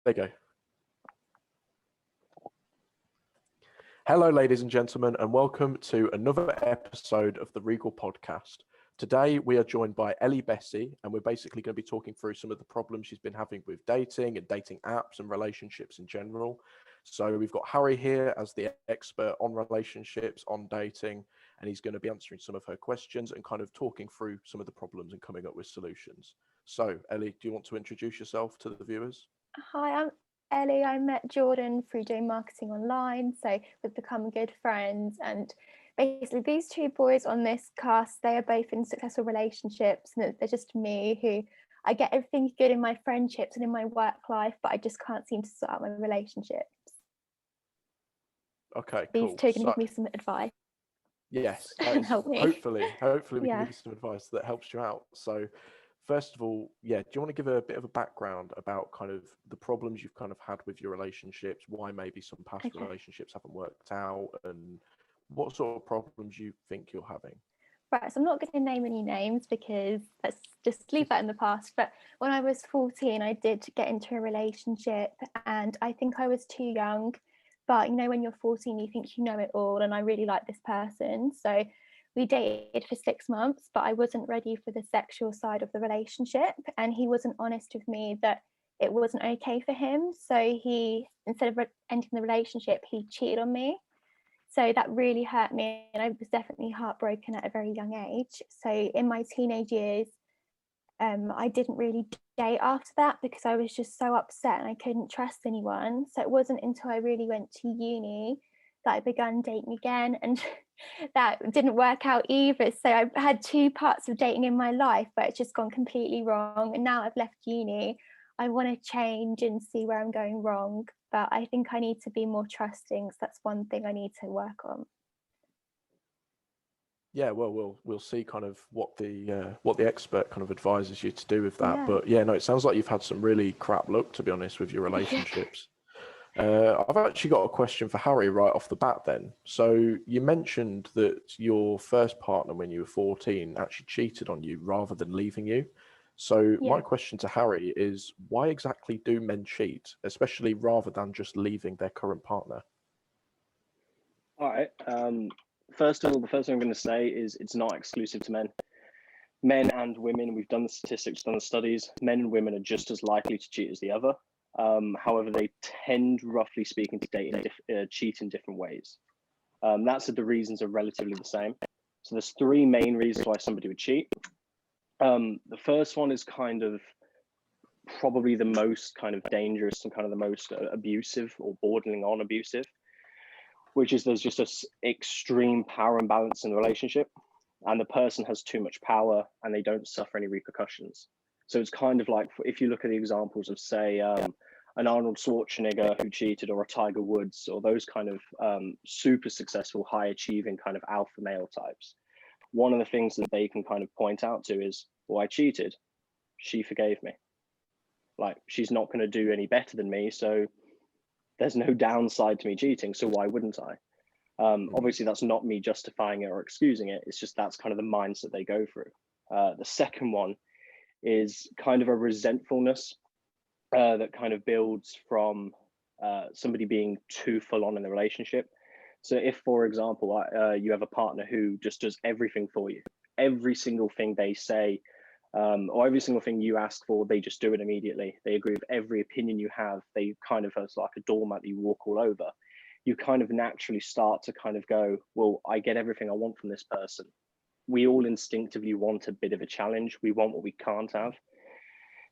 There you go. Hello, ladies and gentlemen, and welcome to another episode of the Regal Podcast. Today, we are joined by Ellie Bessey, and we're basically going to be talking through some of the problems she's been having with dating and dating apps and relationships in general. So we've got Harry here as the expert on relationships, on dating, and he's going to be answering some of her questions and kind of talking through some of the problems and coming up with solutions. So, Ellie, do you want to introduce yourself to the viewers? Hi, I'm Ellie. I met Jordan through doing marketing online, so we've become good friends. And basically, these two boys on this cast, they are both in successful relationships, and they're just me who I get everything good in my friendships and in my work life, but I just can't seem to sort out my relationships. Okay, These cool. two are going to give me some advice. Yes, and help me. Hopefully we can give you some advice that helps you out. So, first of all, do you want to give a bit of a background about kind of the problems you've kind of had with your relationships, why maybe some past relationships haven't worked out, and what sort of problems you think you're having? Right, so I'm not going to name any names because let's just leave that in the past. But when I was 14, I did get into a relationship, and I think I was too young. But when you're 14, you think you know it all, and I really like this person. So we dated for 6 months, but I wasn't ready for the sexual side of the relationship, and he wasn't honest with me that it wasn't okay for him. So he, instead of ending the relationship, he cheated on me. So that really hurt me, and I was definitely heartbroken at a very young age. So in my teenage years, I didn't really date after that because I was just so upset and I couldn't trust anyone. So it wasn't until I really went to uni that I began dating again, and that didn't work out either. So I've had 2 parts of dating in my life, but it's just gone completely wrong. And now I've left uni, I want to change and see where I'm going wrong. But I think I need to be more trusting. So that's one thing I need to work on. Yeah, well, we'll see kind of what the expert kind of advises you to do with that. Yeah. But no, it sounds like you've had some really crap luck, to be honest, with your relationships. I've actually got a question for Harry right off the bat then. So you mentioned that your first partner when you were 14 actually cheated on you rather than leaving you. So my question to Harry is, why exactly do men cheat, especially rather than just leaving their current partner? All right. First of all, the first thing I'm going to say is it's not exclusive to men. Men and women, we've done the statistics, done the studies, men and women are just as likely to cheat as the other. However, they tend, roughly speaking, to cheat in different ways. That's the reasons are relatively the same. So there's 3 main reasons why somebody would cheat. The first one is kind of probably the most kind of dangerous and kind of the most abusive or bordering on abusive, which is there's just an extreme power imbalance in the relationship, and the person has too much power and they don't suffer any repercussions. So it's kind of like, if you look at the examples of, say, an Arnold Schwarzenegger who cheated, or a Tiger Woods, or those kind of super successful, high achieving kind of alpha male types, one of the things that they can kind of point out to is, well, I cheated, she forgave me. Like, she's not going to do any better than me, so there's no downside to me cheating, so why wouldn't I? Obviously, that's not me justifying it or excusing it. It's just that's kind of the mindset they go through. The second one is kind of a resentfulness that kind of builds from somebody being too full on in the relationship. So if, for example, you have a partner who just does everything for you, every single thing they say, or every single thing you ask for, they just do it immediately. They agree with every opinion you have. They kind of, as like a doormat that you walk all over. You kind of naturally start to kind of go, well, I get everything I want from this person. We all instinctively want a bit of a challenge. We want what we can't have.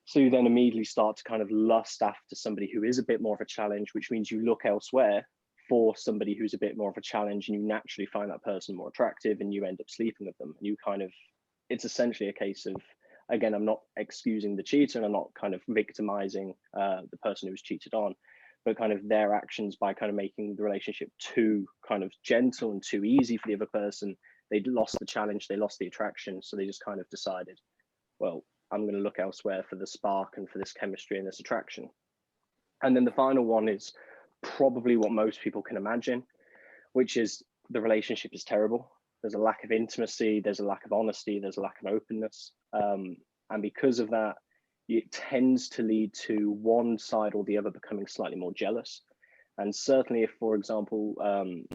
So you then immediately start to kind of lust after somebody who is a bit more of a challenge, which means you look elsewhere for somebody who's a bit more of a challenge, and you naturally find that person more attractive and you end up sleeping with them. And you kind of, it's essentially a case of, again, I'm not excusing the cheater and I'm not kind of victimizing the person who was cheated on, but kind of their actions by kind of making the relationship too kind of gentle and too easy for the other person. They lost the challenge, they lost the attraction. So they just kind of decided, well, I'm going to look elsewhere for the spark and for this chemistry and this attraction. And then the final one is probably what most people can imagine, which is the relationship is terrible. There's a lack of intimacy, there's a lack of honesty, there's a lack of openness. And because of that, it tends to lead to one side or the other becoming slightly more jealous. And certainly if, for example,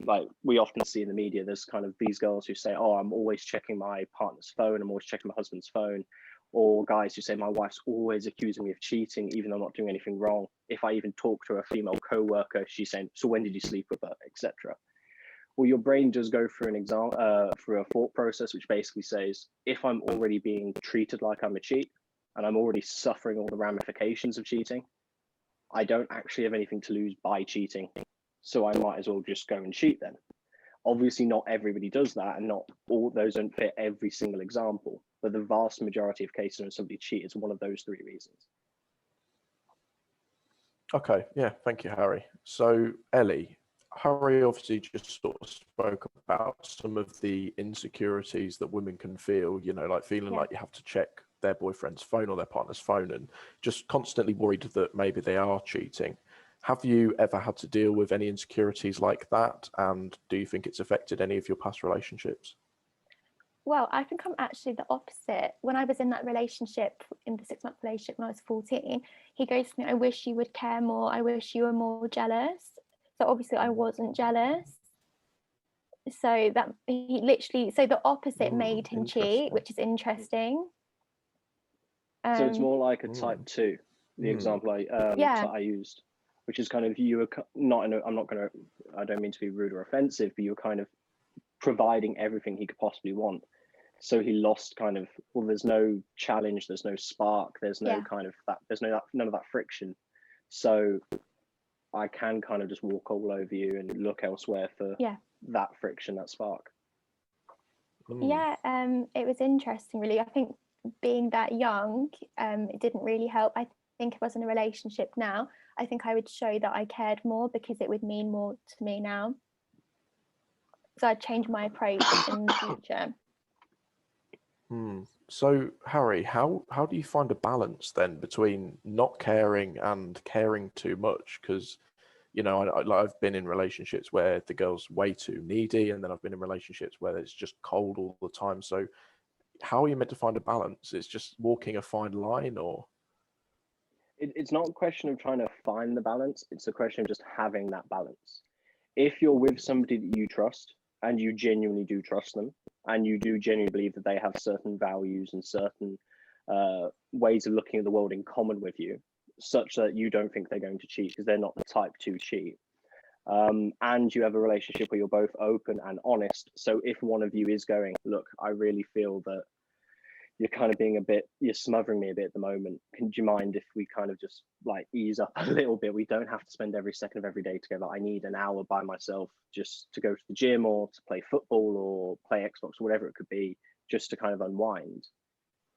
like we often see in the media, there's kind of these girls who say, oh, I'm always checking my partner's phone, I'm always checking my husband's phone. Or guys who say, my wife's always accusing me of cheating, even though I'm not doing anything wrong. If I even talk to a female co-worker, she's saying, so when did you sleep with her, etc. Well, your brain does go through through a thought process, which basically says, if I'm already being treated like I'm a cheat, and I'm already suffering all the ramifications of cheating, I don't actually have anything to lose by cheating. So I might as well just go and cheat then. Obviously, not everybody does that, and not all those don't fit every single example. But the vast majority of cases when somebody cheats is one of those three reasons. Okay, yeah, thank you, Harry. So, Ellie, Harry obviously just sort of spoke about some of the insecurities that women can feel, you know, like feeling like you have to check their boyfriend's phone or their partner's phone and just constantly worried that maybe they are cheating. Have you ever had to deal with any insecurities like that? And do you think it's affected any of your past relationships? Well, I think I'm actually the opposite. When I was in that relationship, in the 6-month relationship when I was 14, he goes to me, I wish you would care more. I wish you were more jealous. So obviously I wasn't jealous. So that he literally, so the opposite made him cheat, which is interesting. So it's more like a type 2, the example I used, which is kind of, you were not in a, I don't mean to be rude or offensive, but you were kind of providing everything he could possibly want. So he lost kind of, well, there's no challenge, there's no spark, there's no kind of that, there's none of that friction. So I can kind of just walk all over you and look elsewhere for that friction, that spark. Yeah, it was interesting, really. I think being that young, it didn't really help. I think if I was in a relationship now, I think I would show that I cared more because it would mean more to me now. So I'd change my approach in the future. So, Harry, how do you find a balance then between not caring and caring too much? Because, you know, I've been in relationships where the girl's way too needy, and then I've been in relationships where it's just cold all the time. So how are you meant to find a balance? It's just walking a fine line, or? It's not a question of trying to find the balance. It's a question of just having that balance. If you're with somebody that you trust, and you genuinely do trust them, and you do genuinely believe that they have certain values and certain ways of looking at the world in common with you, such that you don't think they're going to cheat because they're not the type to cheat, and you have a relationship where you're both open and honest. So if one of you is going, look, I really feel that you're kind of being you're smothering me a bit at the moment. Do you mind if we kind of just like ease up a little bit? We don't have to spend every second of every day together. I need an hour by myself just to go to the gym or to play football or play Xbox or whatever it could be, just to kind of unwind.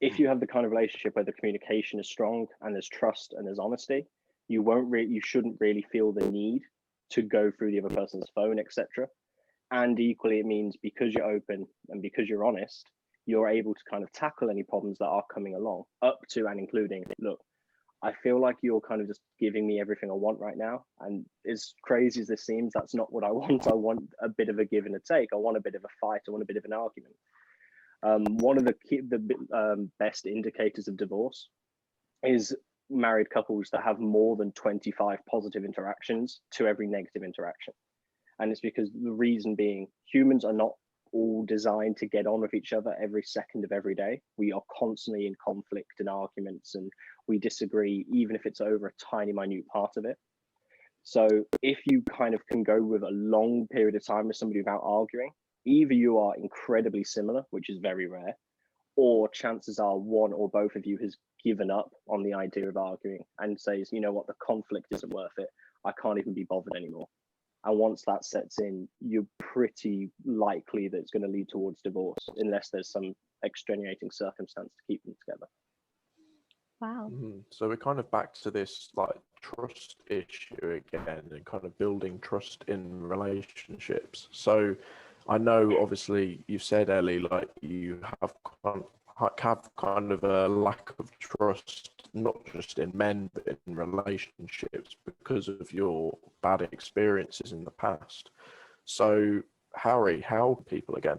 If you have the kind of relationship where the communication is strong and there's trust and there's honesty, you shouldn't really feel the need to go through the other person's phone, etc. And equally, it means because you're open and because you're honest, you're able to kind of tackle any problems that are coming along, up to and including, look, I feel like you're kind of just giving me everything I want right now. And as crazy as this seems, that's not what I want. I want a bit of a give and a take. I want a bit of a fight. I want a bit of an argument. One of the best indicators of divorce is married couples that have more than 25 positive interactions to every negative interaction. And it's because the reason being, humans are not all designed to get on with each other every second of every day. We are constantly in conflict and arguments, and we disagree, even if it's over a tiny, minute part of it. So if you kind of can go with a long period of time with somebody without arguing, either you are incredibly similar, which is very rare, or chances are one or both of you has given up on the idea of arguing and says, you know what, the conflict isn't worth it. I can't even be bothered anymore. And once that sets in, you're pretty likely that it's going to lead towards divorce, unless there's some extenuating circumstance to keep them together. Wow. So we're kind of back to this like trust issue again, and kind of building trust in relationships. So I know, obviously, you've said, Ellie, like you have kind of a lack of trust, not just in men, but in relationships because of your bad experiences in the past. So, Harry, how people again?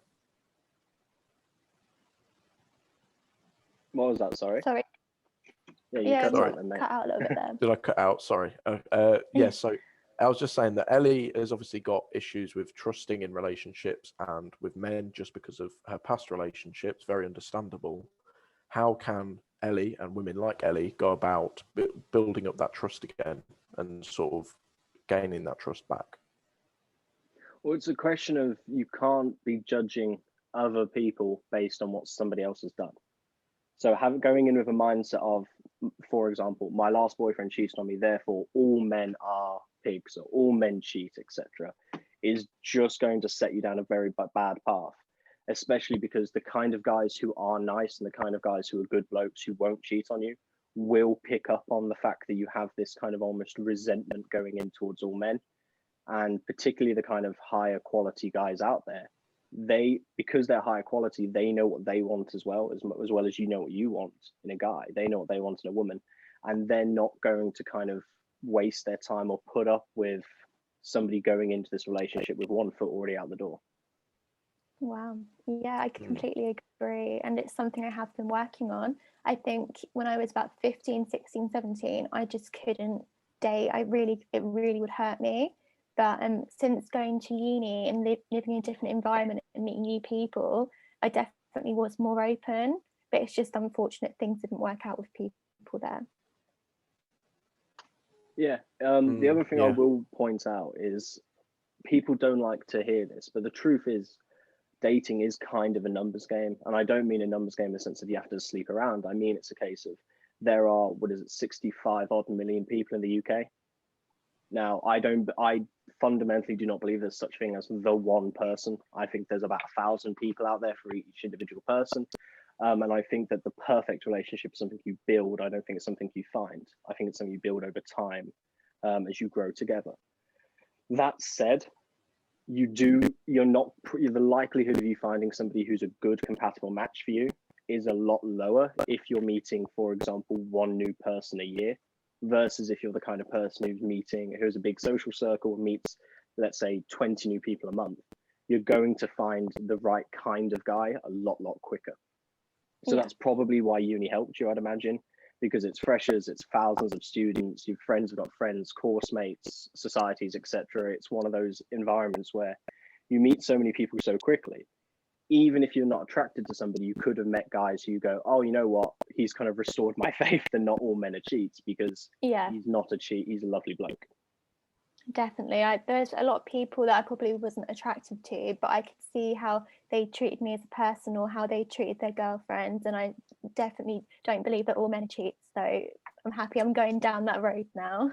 What was that? Sorry. Yeah, you Yeah, cut Sorry. out then, mate. cut out a little bit there. Did I cut out? Sorry. Yeah, so I was just saying that Ellie has obviously got issues with trusting in relationships and with men just because of her past relationships. Very understandable. How can Ellie and women like Ellie go about building up that trust again and sort of gaining that trust back? Well, it's a question of you can't be judging other people based on what somebody else has done. So going in with a mindset of, for example, my last boyfriend cheated on me, therefore all men are pigs or all men cheat, etc., is just going to set you down a very bad path, especially because the kind of guys who are nice and the kind of guys who are good blokes who won't cheat on you will pick up on the fact that you have this kind of almost resentment going in towards all men. And particularly the kind of higher quality guys out there, because they're higher quality, they know what they want as well as you know what you want in a guy. They know what they want in a woman, and they're not going to kind of waste their time or put up with somebody going into this relationship with one foot already out the door. Wow. Yeah, I completely agree. And it's something I have been working on. I think when I was about 15, 16, 17, I just couldn't date. It really would hurt me. But since going to uni and living in a different environment and meeting new people, I definitely was more open. But it's just unfortunate things didn't work out with people there. Yeah. The other thing I will point out is people don't like to hear this, but the truth is dating is kind of a numbers game. And I don't mean a numbers game in the sense that you have to sleep around. I mean, it's a case of there are, 65 odd million people in the UK. Now, I fundamentally do not believe there's such thing as the one person. I think there's about 1,000 people out there for each individual person. And I think that the perfect relationship is something you build. I don't think it's something you find. I think it's something you build over time as you grow together. That said, the likelihood of you finding somebody who's a good compatible match for you is a lot lower if you're meeting, for example, one new person a year, versus if you're the kind of person who's a big social circle, meets, let's say, 20 new people a month. You're going to find the right kind of guy a lot quicker. So that's probably why uni helped you, I'd imagine, because it's freshers, it's thousands of students, your friends have got friends, course mates, societies, etc. It's one of those environments where you meet so many people so quickly. Even if you're not attracted to somebody, you could have met guys who go, oh, you know what? He's kind of restored my faith that not all men are cheats, because he's not a cheat. He's a lovely bloke. Definitely. There's a lot of people that I probably wasn't attracted to, but I could see how they treated me as a person or how they treated their girlfriends. And I definitely don't believe that all men are cheats. So I'm happy I'm going down that road now.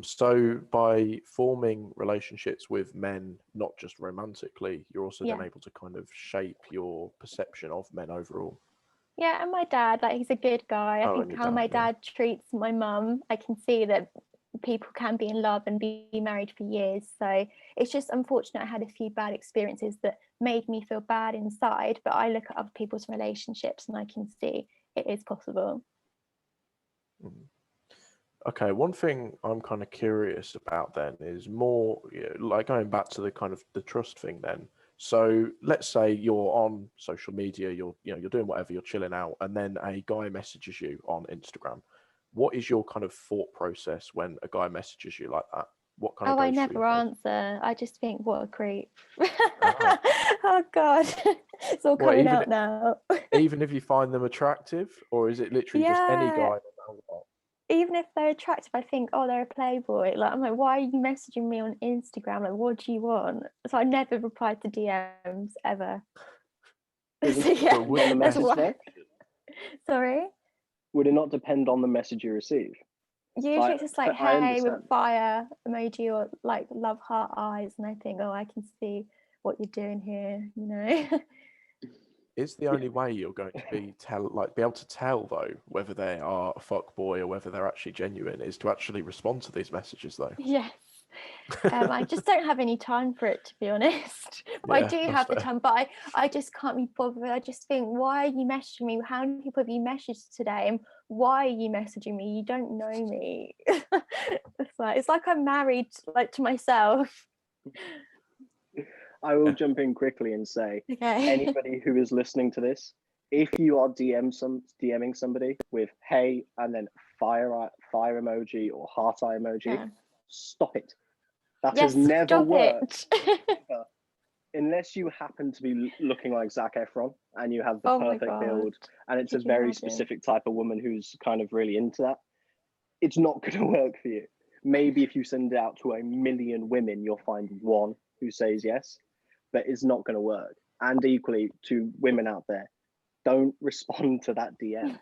So by forming relationships with men, not just romantically, you're also then able to kind of shape your perception of men overall. Yeah, and my dad, he's a good guy. I think how my dad treats my mum, I can see that people can be in love and be married for years. So it's just unfortunate I had a few bad experiences that made me feel bad inside, but I look at other people's relationships and I can see it is possible. Okay, one thing I'm kind of curious about then is more like going back to the kind of the trust thing then. So let's say you're on social media, you're doing whatever, you're chilling out, and then a guy messages you on Instagram. What is your kind of thought process when a guy messages you like that? What kind of I never answer. I just think, what a creep. Oh God, it's all coming out now. Even if you find them attractive, or is it literally just any guy? Even if they're attractive, I think, oh, they're a playboy. I'm like, why are you messaging me on Instagram? Like, what do you want? So I never replied to DMs ever. The message though? Sorry? Would it not depend on the message you receive? Usually it's just like, hey, with fire emoji or like love heart eyes, and I think, oh, I can see what you're doing here, Is the only way you're going to be able to tell though whether they are a fuckboy or whether they're actually genuine is to actually respond to these messages though? Yes. I just don't have any time for it, to be honest. I do have the time, but I just can't be bothered. I just think, why are you messaging me? How many people have you messaged today? And why are you messaging me? You don't know me. It's like I'm married to myself. I will jump in quickly and say, anybody who is listening to this, if you are DMing somebody with hey and then fire emoji or heart eye emoji, stop it. That has never worked. Unless you happen to be looking like Zac Efron and you have the perfect build and it's a very specific type of woman who's kind of really into that, it's not going to work for you. Maybe if you send it out to 1 million women, you'll find one who says yes, but it's not going to work. And equally to women out there, don't respond to that DM.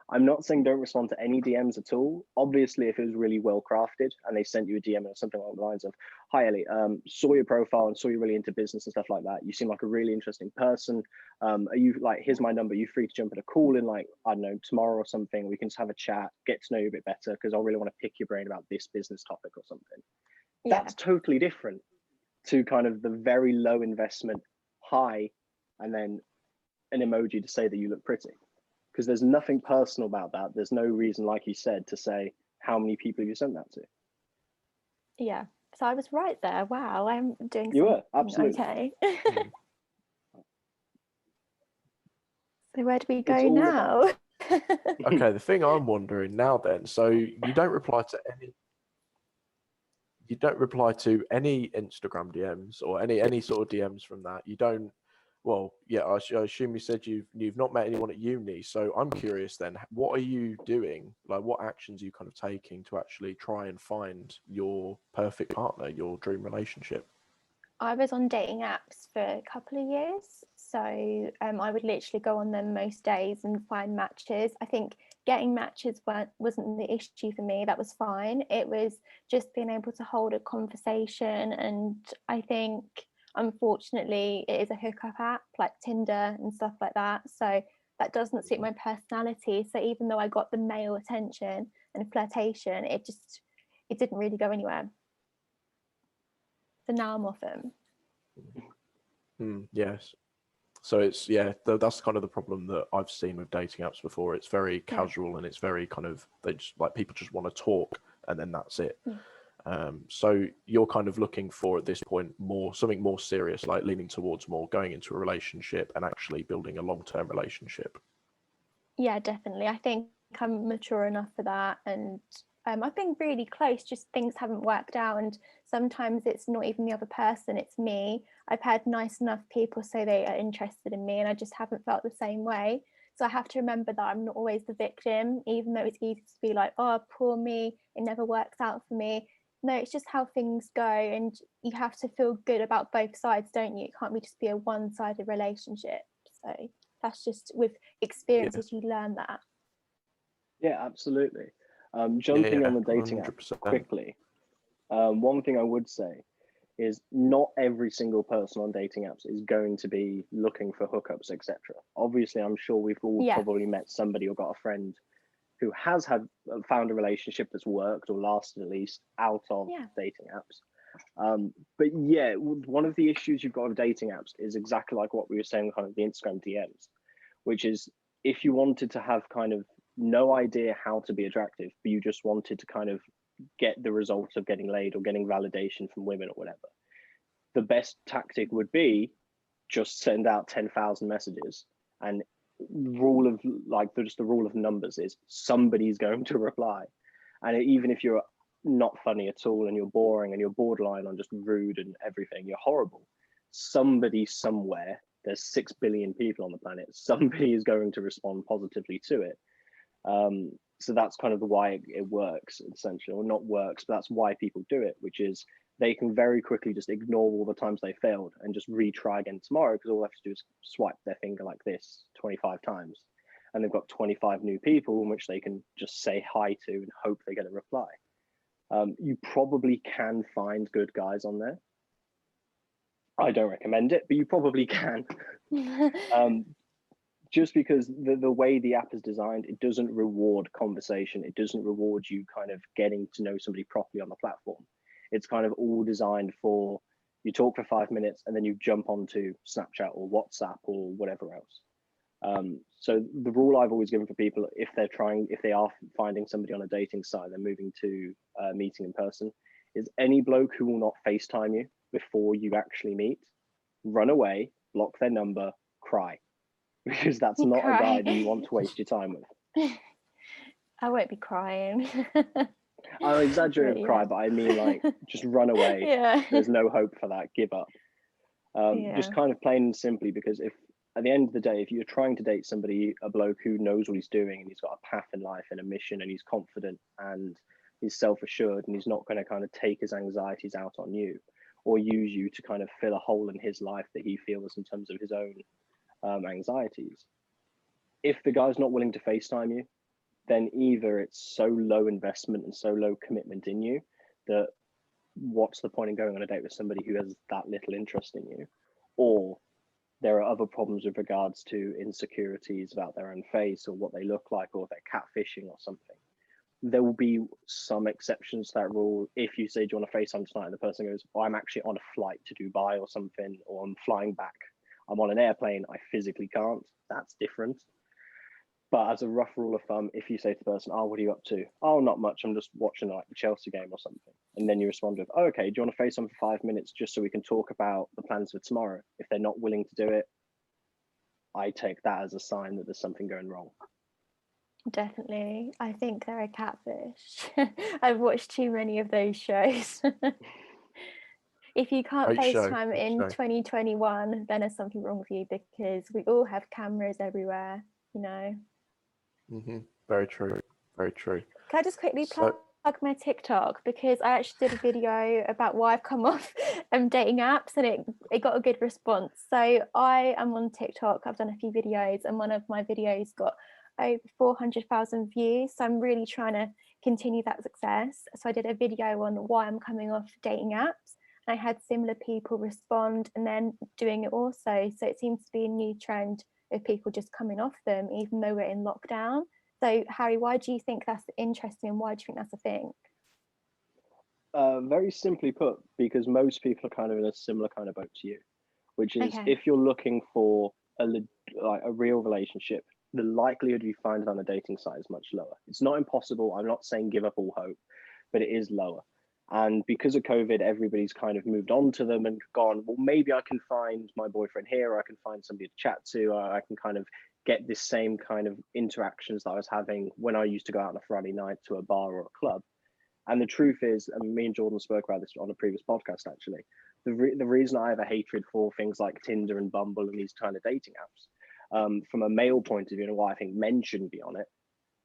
I'm not saying don't respond to any DMs at all. Obviously, if it was really well crafted and they sent you a DM or something along the lines of, hi Ellie, saw your profile and saw you're really into business and stuff like that. You seem like a really interesting person. Are you like, here's my number. Are you free to jump at a call in like, I don't know, tomorrow or something? We can just have a chat, get to know you a bit better because I really want to pick your brain about this business topic or something. Yeah. That's totally different to kind of the very low investment, hi, and then an emoji to say that you look pretty. Because there's nothing personal about that. There's no reason, like you said, to say how many people have you sent that to. Yeah, so I was right there. Wow, I'm doing. You were absolutely okay. So where do we go now? Okay, the thing I'm wondering now then, so you don't reply to any Instagram DMs or any sort of DMs from that. You don't. Well, yeah, I assume you said you've not met anyone at uni. So I'm curious then, what are you doing? Like, what actions are you kind of taking to actually try and find your perfect partner, your dream relationship? I was on dating apps for a couple of years. So I would literally go on them most days and find matches. I think getting matches wasn't the issue for me. That was fine. It was just being able to hold a conversation. And I think, unfortunately, it is a hookup app like Tinder and stuff like that. So that doesn't suit my personality. So even though I got the male attention and flirtation, it didn't really go anywhere. So now I'm off them. Yes. So it's, that's kind of the problem that I've seen with dating apps before. It's very casual and it's very kind of, they just like, people just want to talk and then that's it. So you're kind of looking for at this point something more serious, like leaning towards more going into a relationship and actually building a long-term relationship. Yeah, definitely. I think I'm mature enough for that, and I've been really close, just things haven't worked out, and sometimes it's not even the other person, it's me. I've had nice enough people say they are interested in me and I just haven't felt the same way. So I have to remember that I'm not always the victim, even though it's easy to be like, oh, poor me, it never works out for me. No, it's just how things go, and you have to feel good about both sides, don't you? It can't just be a one-sided relationship. So that's just with experiences, you learn that. Yeah, absolutely. Jumping on the dating 100%. app quickly, one thing I would say is not every single person on dating apps is going to be looking for hookups, etc. Obviously, I'm sure we've all probably met somebody or got a friend who has found a relationship that's worked or lasted at least out of dating apps. But yeah, one of the issues you've got with dating apps is exactly like what we were saying, kind of the Instagram DMs, which is if you wanted to have kind of no idea how to be attractive, but you just wanted to kind of get the result of getting laid or getting validation from women or whatever, the best tactic would be just send out 10,000 messages, and the rule of numbers is somebody's going to reply. And even if you're not funny at all and you're boring and you're borderline on just rude and everything, you're horrible, somebody somewhere, there's 6 billion people on the planet, somebody is going to respond positively to it. So that's kind of why it works, essentially, or not works, but that's why people do it, which is they can very quickly just ignore all the times they failed and just retry again tomorrow, because all they have to do is swipe their finger like this 25 times and they've got 25 new people in which they can just say hi to and hope they get a reply. You probably can find good guys on there. I don't recommend it, but you probably can. Just because the way the app is designed, it doesn't reward conversation. It doesn't reward you kind of getting to know somebody properly on the platform. It's kind of all designed for you talk for 5 minutes and then you jump onto Snapchat or WhatsApp or whatever else. So the rule I've always given for people, if they are finding somebody on a dating site, they're moving to meeting in person, is any bloke who will not FaceTime you before you actually meet, run away, block their number, cry. because that's You not a guy cry. that you want to waste your time with. I won't be crying. I exaggerate But with cry, but I mean like just run away. Yeah. There's no hope for that. Give up. Just kind of plain and simply, because if at the end of the day, if you're trying to date somebody, a bloke who knows what he's doing and he's got a path in life and a mission and he's confident and he's self-assured and he's not going to kind of take his anxieties out on you or use you to kind of fill a hole in his life that he feels in terms of his own anxieties. If the guy's not willing to FaceTime you, then either it's so low investment and so low commitment in you that what's the point in going on a date with somebody who has that little interest in you? Or there are other problems with regards to insecurities about their own face or what they look like, or they're catfishing or something. There will be some exceptions to that rule. If you say, do you want to FaceTime tonight? And the person goes, oh, I'm actually on a flight to Dubai or something, or I'm flying back. I'm on an airplane. I physically can't. That's different. But as a rough rule of thumb, if you say to the person, oh, what are you up to? Oh, not much. I'm just watching like the Chelsea game or something. And then you respond with, oh, okay, do you want to FaceTime for 5 minutes just so we can talk about the plans for tomorrow? If they're not willing to do it, I take that as a sign that there's something going wrong. Definitely. I think they're a catfish. I've watched too many of those shows. If you can't Great show, FaceTime great in show. 2021, then there's something wrong with you, because we all have cameras everywhere, you know. Very true. Very true. Can I just quickly So- plug my TikTok, because I actually did a video about why I've come off dating apps, and it got a good response. So I am on TikTok. I've done a few videos, and one of my videos got over 400,000 views. So I'm really trying to continue that success. So I did a video on why I'm coming off dating apps. I had similar people respond and then doing it also. So it seems to be a new trend of people just coming off them, even though we're in lockdown. So Harry, why do you think that's interesting? Why do you think that's a thing? Very simply put, because most people are kind of in a similar kind of boat to you, which is Okay. if you're looking for a real relationship, the likelihood you find it on a dating site is much lower. It's not impossible. I'm not saying give up all hope, but it is lower. And because of COVID, everybody's kind of moved on to them and gone, well, maybe I can find my boyfriend here, or I can find somebody to chat to, or I can kind of get this same kind of interactions that I was having when I used to go out on a Friday night to a bar or a club. And the truth is, and me and Jordan spoke about this on a previous podcast, actually, the reason I have a hatred for things like Tinder and Bumble and these kind of dating apps, from a male point of view, and why I think men shouldn't be on it,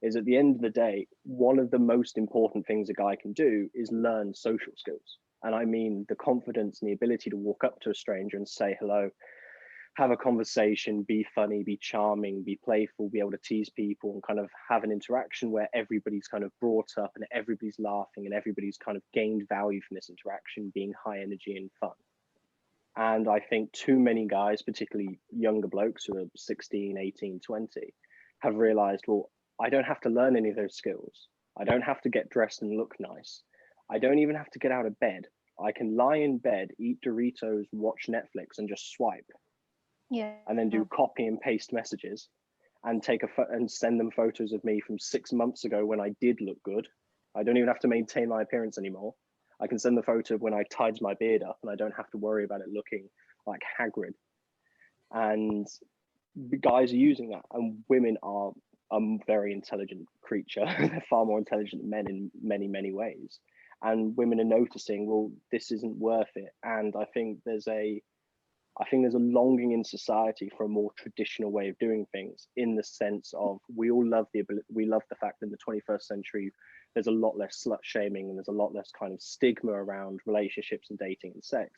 is at the end of the day, one of the most important things a guy can do is learn social skills. And I mean the confidence and the ability to walk up to a stranger and say hello, have a conversation, be funny, be charming, be playful, be able to tease people and kind of have an interaction where everybody's kind of brought up and everybody's laughing and everybody's kind of gained value from this interaction, being high energy and fun. And I think too many guys, particularly younger blokes who are 16, 18, 20, have realized, well, I don't have to learn any of those skills. I don't have to get dressed and look nice. I don't even have to get out of bed. I can lie in bed, eat Doritos, watch Netflix and just swipe. Yeah. And then do copy and paste messages and and send them photos of me from 6 months ago when I did look good. I don't even have to maintain my appearance anymore. I can send the photo of when I tied my beard up and I don't have to worry about it looking like Hagrid. And guys are using that, and women are a very intelligent creature. They're far more intelligent than men in many, many ways. And women are noticing, well, this isn't worth it. And I think there's a longing in society for a more traditional way of doing things, in the sense of we love the fact that in the 21st century, there's a lot less slut shaming and there's a lot less kind of stigma around relationships and dating and sex.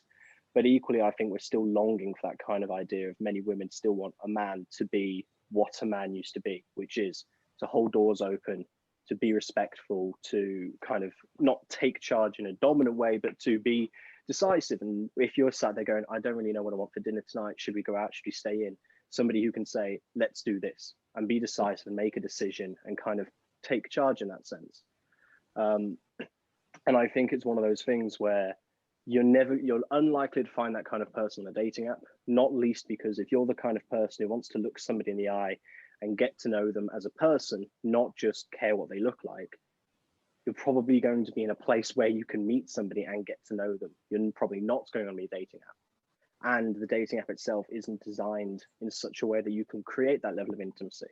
But equally, I think we're still longing for that kind of idea of many women still want a man to be what a man used to be, which is to hold doors open, to be respectful, to kind of not take charge in a dominant way, but to be decisive. And if you're sat there going, I don't really know what I want for dinner tonight, should we go out, should we stay in? Somebody who can say, let's do this, and be decisive and make a decision and kind of take charge in that sense. And I think it's one of those things where you're unlikely to find that kind of person on a dating app, not least because if you're the kind of person who wants to look somebody in the eye and get to know them as a person, not just care what they look like, you're probably going to be in a place where you can meet somebody and get to know them. You're probably not going on a dating app. and the dating app itself isn't designed in such a way that you can create that level of intimacy.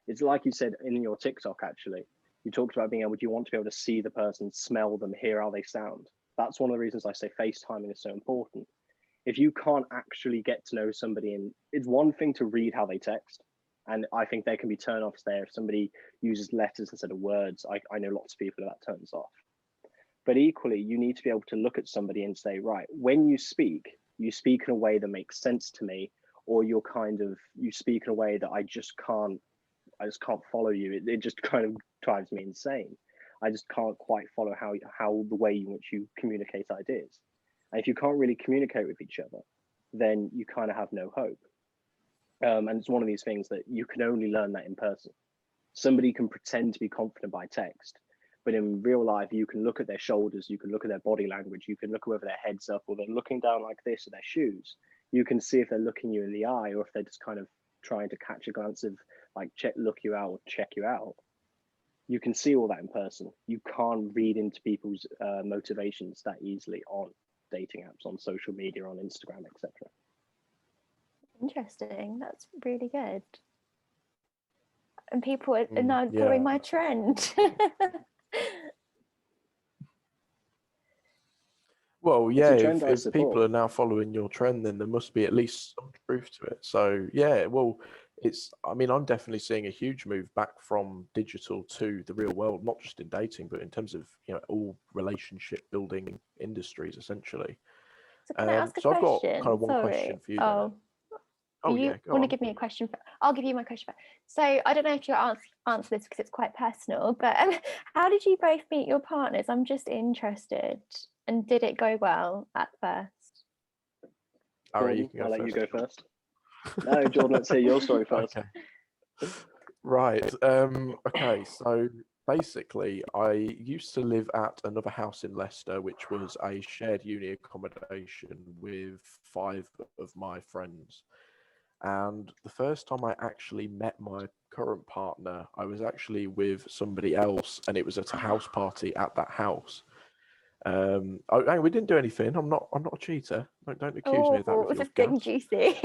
It's like you said in your TikTok, actually, you talked about being able, you want to be able to see the person, smell them, hear how they sound. That's one of the reasons I say FaceTiming is so important. If you can't actually get to know somebody, and it's one thing to read how they text, and I think there can be turn-offs there. If somebody uses letters instead of words, I know lots of people that turns off. But equally, you need to be able to look at somebody and say, right, when you speak in a way that makes sense to me, or you speak in a way that I just can't follow you. It just kind of drives me insane. I just can't quite follow how the way in which you communicate ideas. And if you can't really communicate with each other, then you kind of have no hope. And it's one of these things that you can only learn that in person. Somebody can pretend to be confident by text, but in real life, you can look at their shoulders, you can look at their body language, you can look at whether their head's up or they're looking down like this or their shoes. You can see if they're looking you in the eye or if they're just kind of trying to catch a glance of like look you out or check you out. You can see all that in person. You can't read into people's motivations that easily on dating apps, on social media, on Instagram, etc. Interesting. That's really good. And people are now following my trend. Well, yeah, trend if people are now following your trend, then there must be at least some truth to it. So, yeah, well, I'm definitely seeing a huge move back from digital to the real world, not just in dating, but in terms of, all relationship building industries, essentially. So can I ask a question? I've got kind of one question for you. You want to give me a question? I'll give you my question. So I don't know if you'll answer this because it's quite personal, but how did you both meet your partners? I'm just interested. And did it go well at first? Jordan, I'll let you go first. No, Jordan, let's hear your story first. Okay. Right. Okay. So basically, I used to live at another house in Leicester, which was a shared uni accommodation with 5 of my friends. And the first time I actually met my current partner, I was actually with somebody else, and it was at a house party at that house. We didn't do anything. I'm not a cheater. Don't accuse me of that. It was just getting juicy.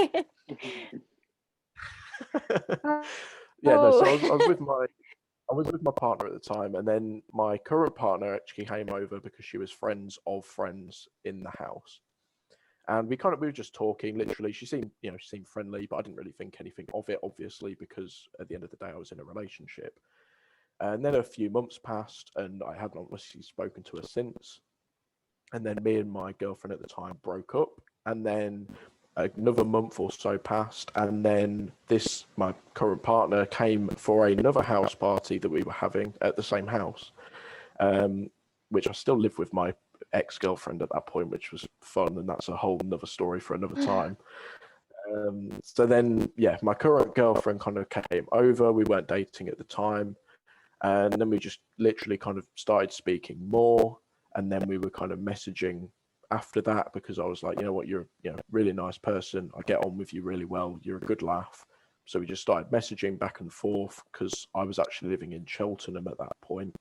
Yeah, no. So I was with my partner at the time, and then my current partner actually came over because she was friends of friends in the house. And we were just talking, literally. She seemed friendly, but I didn't really think anything of it, obviously, because at the end of the day, I was in a relationship. And then a few months passed, and I hadn't obviously spoken to her since. And then me and my girlfriend at the time broke up. And then another month or so passed, and then my current partner came for another house party that we were having at the same house, which I still live with my ex-girlfriend at that point, which was fun, and that's a whole another story for another time. So then, my current girlfriend kind of came over. We weren't dating at the time, and then we just literally kind of started speaking more, and then we were kind of messaging after that because I was like, you know what, you're a really nice person. I get on with you really well. You're a good laugh. So we just started messaging back and forth because I was actually living in Cheltenham at that point.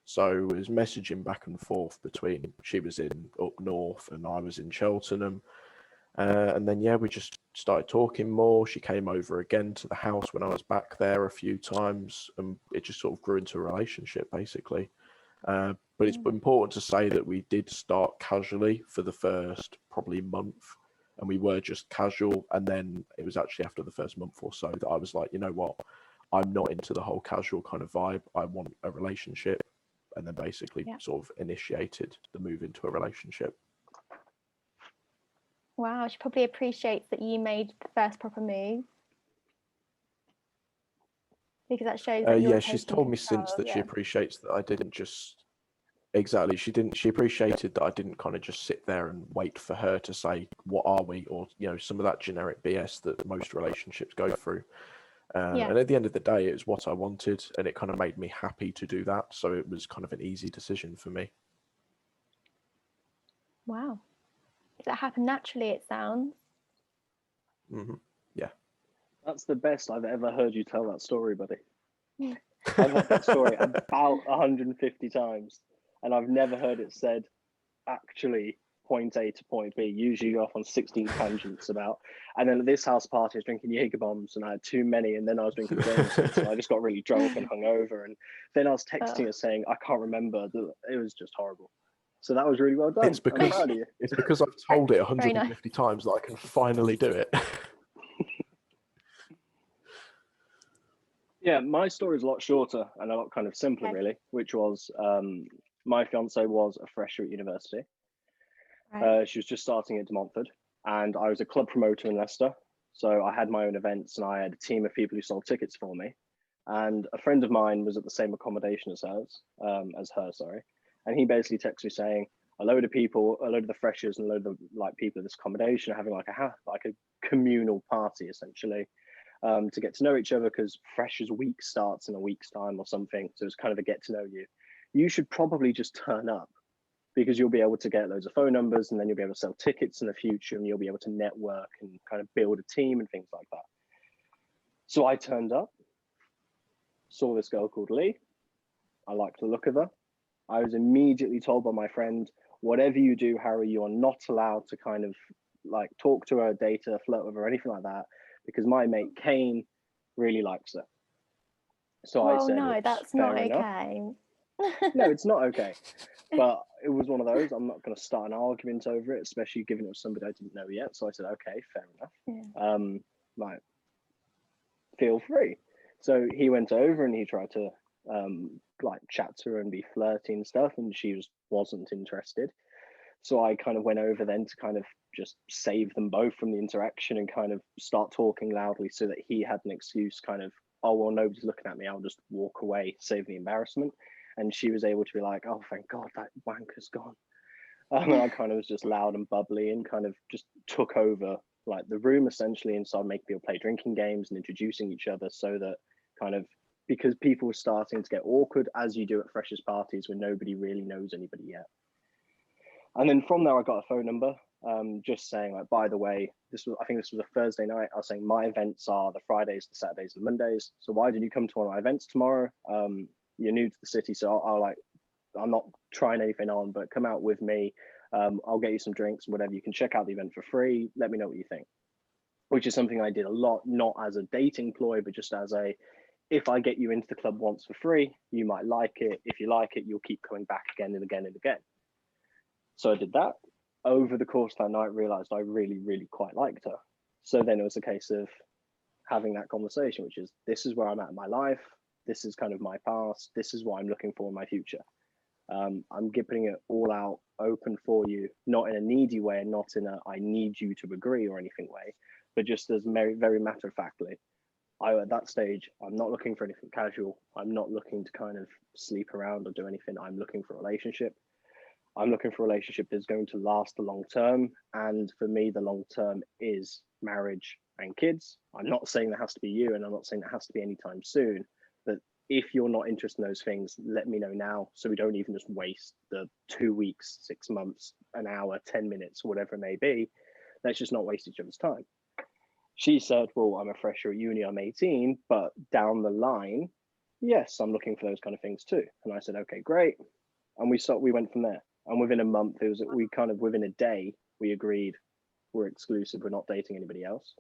So it was messaging back and forth between, she was in up north and I was in Cheltenham. And then, we just started talking more. She came over again to the house when I was back there a few times, and it just sort of grew into a relationship, basically. But it's important to say that we did start casually for the first probably month, and we were just casual. And then it was actually after the first month or so that I was like, you know what, I'm not into the whole casual kind of vibe. I want a relationship. And then basically sort of initiated the move into a relationship. Wow, she probably appreciates that you made the first proper move. Because that shows that you're she's told me since that she appreciates that I didn't just... Exactly. She appreciated that I didn't kind of just sit there and wait for her to say, what are we? Or, some of that generic BS that most relationships go through. And at the end of the day, it was what I wanted, and it kind of made me happy to do that. So it was kind of an easy decision for me. Wow. That happened naturally, it sounds. Mm-hmm. Yeah. That's the best I've ever heard you tell that story, buddy. I've heard that story about 150 times, and I've never heard it said actually point A to point B, usually go off on 16 tangents about. And then at this house party, I was drinking Jaeger bombs and I had too many, and then I was drinking Jameson, so I just got really drunk and hungover. And then I was texting her saying, I can't remember. It was just horrible. So that was really well done. It's because I've told it 150 times that I can finally do it. Yeah, my story is a lot shorter and a lot kind of simpler, really, which was my fiance was a fresher at university. Right. She was just starting at De Montfort, and I was a club promoter in Leicester. So I had my own events and I had a team of people who sold tickets for me. And a friend of mine was at the same accommodation as her, sorry. And he basically texted me saying, a load of the freshers and a load of like people at this accommodation are having like a communal party essentially, to get to know each other, because freshers week starts in a week's time or something. So it's kind of a get to know you. You should probably just turn up, because you'll be able to get loads of phone numbers and then you'll be able to sell tickets in the future and you'll be able to network and kind of build a team and things like that. So I turned up, saw this girl called Lee. I liked the look of her. I was immediately told by my friend, whatever you do, Harry, you are not allowed to kind of like talk to her, date her, flirt with her, anything like that, because my mate Kane really likes her. So I said, no, that's not okay. No, it's not okay. But it was one of those, I'm not going to start an argument over it, especially given it was somebody I didn't know yet. So I said, okay, fair enough. Yeah. Like, feel free. So he went over and he tried to like chat to her and be flirty and stuff, and she wasn't interested. So I kind of went over then to kind of just save them both from the interaction and kind of start talking loudly so that he had an excuse, kind of, oh, well, nobody's looking at me, I'll just walk away, save the embarrassment. And she was able to be like, oh, thank God, that wanker's gone. And I kind of was just loud and bubbly and kind of just took over like the room essentially and started making people play drinking games and introducing each other, so that kind of, because people were starting to get awkward, as you do at freshers parties when nobody really knows anybody yet. And then from there, I got a phone number, just saying like, by the way, I think this was a Thursday night. I was saying my events are the Fridays, the Saturdays, and Mondays. So why did you come to one of my events tomorrow? You're new to the city, so I'm not trying anything on, but come out with me. I'll get you some drinks and whatever. You can check out the event for free. Let me know what you think. Which is something I did a lot, not as a dating ploy, but just as if I get you into the club once for free, you might like it. If you like it, you'll keep coming back again and again and again. So I did that. Over the course of that night, realized I really, really quite liked her. So then it was a case of having that conversation, which is, this is where I'm at in my life. This is kind of my past. This is what I'm looking for in my future. I'm putting it all out open for you, not in a needy way and not in a I need you to agree or anything way, but just as very, very matter of factly. At that stage, I'm not looking for anything casual. I'm not looking to kind of sleep around or do anything. I'm looking for a relationship. I'm looking for a relationship that's going to last the long term. And for me, the long term is marriage and kids. I'm not saying that has to be you, and I'm not saying that has to be anytime soon. But if you're not interested in those things, let me know now, so we don't even just waste the 2 weeks, 6 months, an hour, 10 minutes, whatever it may be. Let's just not waste each other's time. She said, well, I'm a fresher at uni, I'm 18, but down the line, yes, I'm looking for those kind of things too. And I said, okay, great. And we went from there. And within a month, within a day, we agreed we're exclusive, we're not dating anybody else.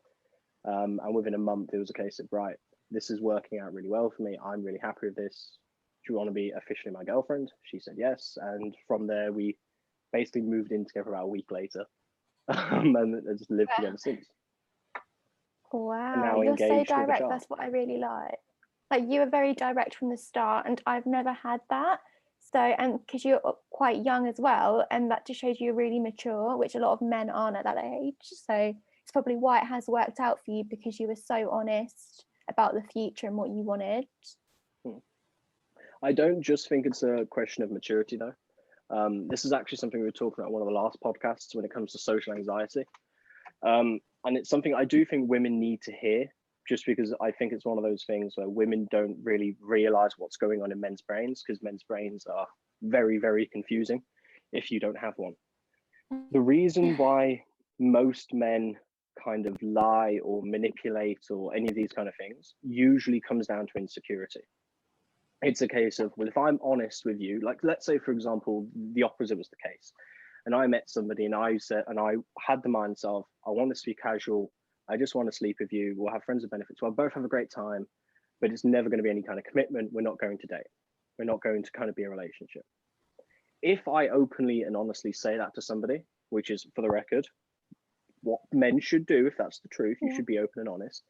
And within a month, it was a case of, right, this is working out really well for me. I'm really happy with this. Do you want to be officially my girlfriend? She said yes. And from there, we basically moved in together about a week later and just lived together since. Wow, you're so direct. That's what I really like. Like, you were very direct from the start, and I've never had that. So, and because you're quite young as well, and that just shows you're really mature, which a lot of men aren't at that age. So it's probably why it has worked out for you, because you were so honest about the future and what you wanted. I don't just think it's a question of maturity though. This is actually something we were talking about in one of the last podcasts when it comes to social anxiety. And it's something I do think women need to hear, just because I think it's one of those things where women don't really realize what's going on in men's brains, because men's brains are very, very confusing if you don't have one. The reason why most men kind of lie or manipulate or any of these kind of things usually comes down to insecurity. It's a case of, well, if I'm honest with you, like let's say, for example, the opposite was the case. and I met somebody and I had the mindset of, I want this to be casual. I just want to sleep with you. We'll have friends with benefits. We'll both have a great time, but it's never going to be any kind of commitment. We're not going to date. We're not going to kind of be a relationship. If I openly and honestly say that to somebody, which is, for the record, what men should do, if that's the truth, you should be open and honest.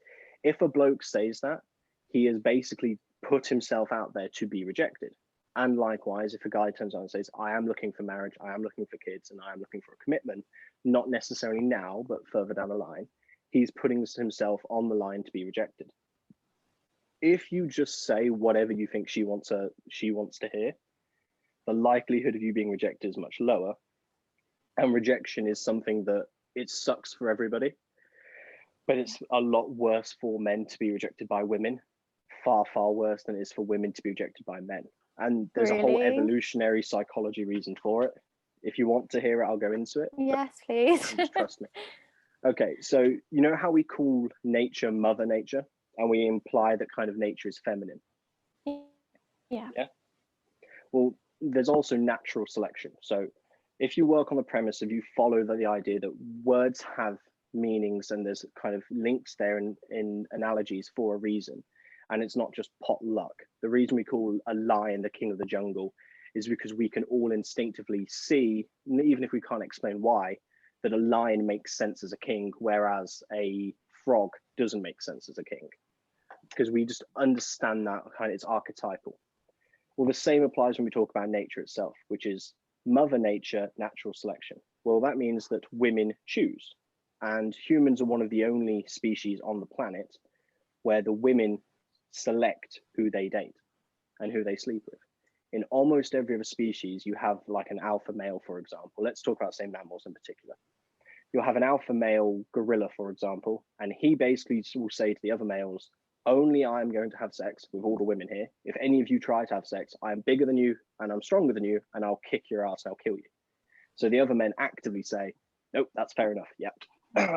If a bloke says that, he has basically put himself out there to be rejected. And likewise, if a guy turns on and says, I am looking for marriage, I am looking for kids, and I am looking for a commitment, not necessarily now, but further down the line, he's putting himself on the line to be rejected. If you just say whatever you think she wants to hear, the likelihood of you being rejected is much lower. And rejection is something that it sucks for everybody, but it's a lot worse for men to be rejected by women, far, far worse than it is for women to be rejected by men. And there's a whole evolutionary psychology reason for it. If you want to hear it, I'll go into it. Yes, please. Just trust me. Okay, so you know how we call nature Mother Nature, and we imply that kind of nature is feminine? Yeah. Well, there's also natural selection. So if you work on the premise of you follow the idea that words have meanings and there's kind of links there in analogies for a reason, and it's not just pot luck. The reason we call a lion the king of the jungle is because we can all instinctively see, even if we can't explain why, that a lion makes sense as a king, whereas a frog doesn't make sense as a king, because we just understand that kind of, it's archetypal. Well, the same applies when we talk about nature itself, which is Mother Nature, natural selection. Well, that means that women choose, and humans are one of the only species on the planet where the women select who they date and who they sleep with. In almost every other species, you have like an alpha male, for example. Let's talk about, say, mammals in particular. You'll have an alpha male gorilla, for example, and he basically will say to the other males, only I'm going to have sex with all the women here. If any of you try to have sex, I'm bigger than you and I'm stronger than you, and I'll kick your ass and I'll kill you. So the other men actively say, nope, that's fair enough. Yep.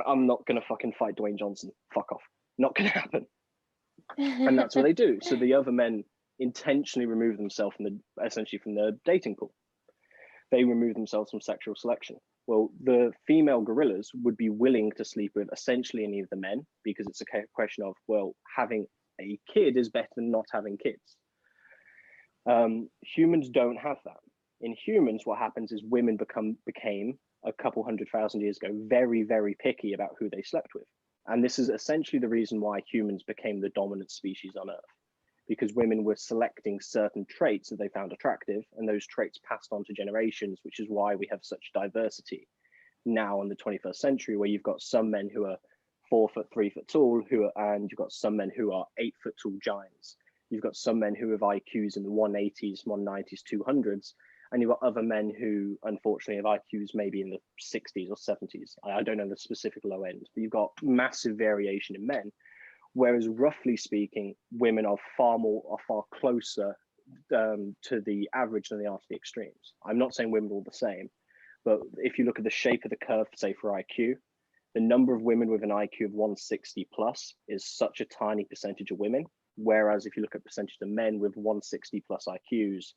I'm not going to fucking fight Dwayne Johnson. Fuck off. Not going to happen. And that's what they do. So the other men intentionally remove themselves essentially from the dating pool. They remove themselves from sexual selection. Well, the female gorillas would be willing to sleep with essentially any of the men, because it's a question of, well, having a kid is better than not having kids. Humans don't have that. In humans, what happens is women became a couple 100,000 years ago very, very picky about who they slept with. And this is essentially the reason why humans became the dominant species on Earth, because women were selecting certain traits that they found attractive, and those traits passed on to generations, which is why we have such diversity now in the 21st century, where you've got some men who are 4 foot, 3 foot tall, and you've got some men who are 8 foot tall giants. You've got some men who have IQs in the 180s, 190s, 200s, and you've got other men who, unfortunately, have IQs maybe in the 60s or 70s. I don't know the specific low end, but you've got massive variation in men. Whereas, roughly speaking, women are far closer to the average than they are to the extremes. I'm not saying women are all the same, but if you look at the shape of the curve, say for IQ, the number of women with an IQ of 160 plus is such a tiny percentage of women. Whereas if you look at percentage of men with 160 plus IQs,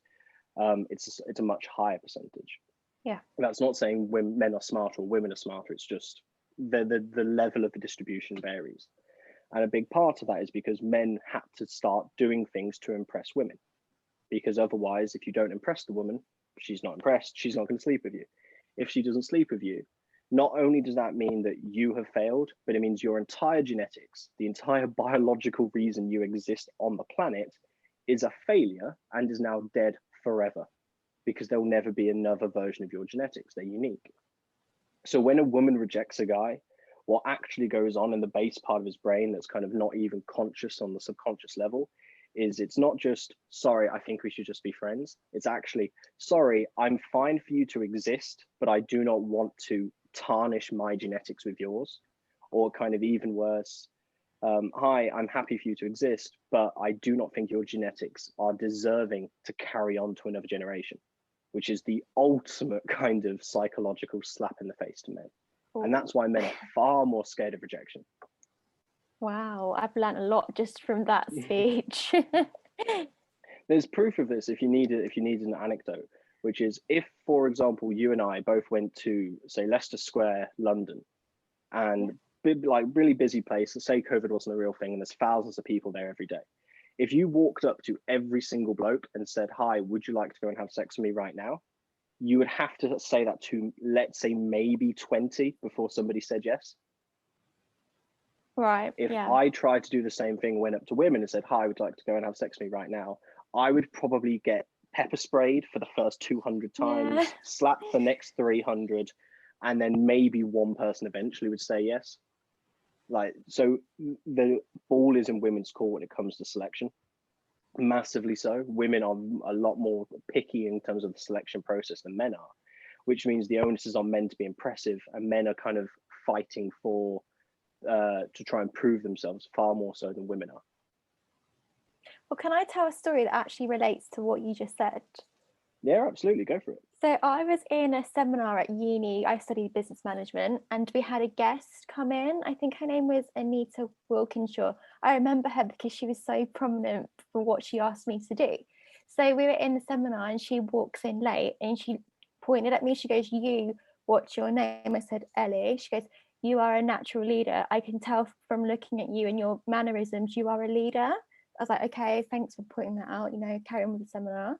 it's a much higher percentage. Yeah. That's not saying men are smarter or women are smarter. It's just the level of the distribution varies. And a big part of that is because men had to start doing things to impress women. Because otherwise, if you don't impress the woman, she's not impressed, she's not going to sleep with you. If she doesn't sleep with you, not only does that mean that you have failed, but it means your entire genetics, the entire biological reason you exist on the planet, is a failure and is now dead forever, because there will never be another version of your genetics. They're unique. So when a woman rejects a guy, what actually goes on in the base part of his brain that's kind of not even conscious on the subconscious level is, it's not just, sorry, I think we should just be friends. It's actually, sorry, I'm fine for you to exist, but I do not want to tarnish my genetics with yours. Or kind of even worse, hi, I'm happy for you to exist, but I do not think your genetics are deserving to carry on to another generation, which is the ultimate kind of psychological slap in the face to men. And that's why men are far more scared of rejection. Wow, I've learned a lot just from that speech. There's proof of this if you need an anecdote. which is if, for example, you and I both went to, say, Leicester Square, London, and like really busy place, say COVID wasn't a real thing and there's thousands of people there every day. If you walked up to every single bloke and said, "Hi, would you like to go and have sex with me right now?" you would have to say that to, let's say, maybe 20 before somebody said yes. Right. If Yeah. I tried to do the same thing, went up to women and said, "Hi, would you like to go and have sex with me right now?" I would probably get pepper sprayed for the first 200 times, Yeah. slapped the next 300, and then maybe one person eventually would say yes. Like, so the ball is in women's court when it comes to selection. Massively so. Women are a lot more picky in terms of the selection process than men are, which means the onus is on men to be impressive, and men are kind of fighting for to try and prove themselves far more so than women are. Well, can I tell a story that actually relates to what you just said? Yeah, absolutely, go for it. So I was in a seminar at uni. I studied business management, and we had a guest come in. I think her name was Anita Wilkinshaw. I remember her because she was so prominent for what she asked me to do. So we were in the seminar, and she walks in late, and she pointed at me. She goes, "You, what's your name?" I said, "Ellie." She goes, "You are a natural leader. I can tell from looking at you and your mannerisms, you are a leader." I was like, "Okay, thanks for pointing that out. Carry on with the seminar."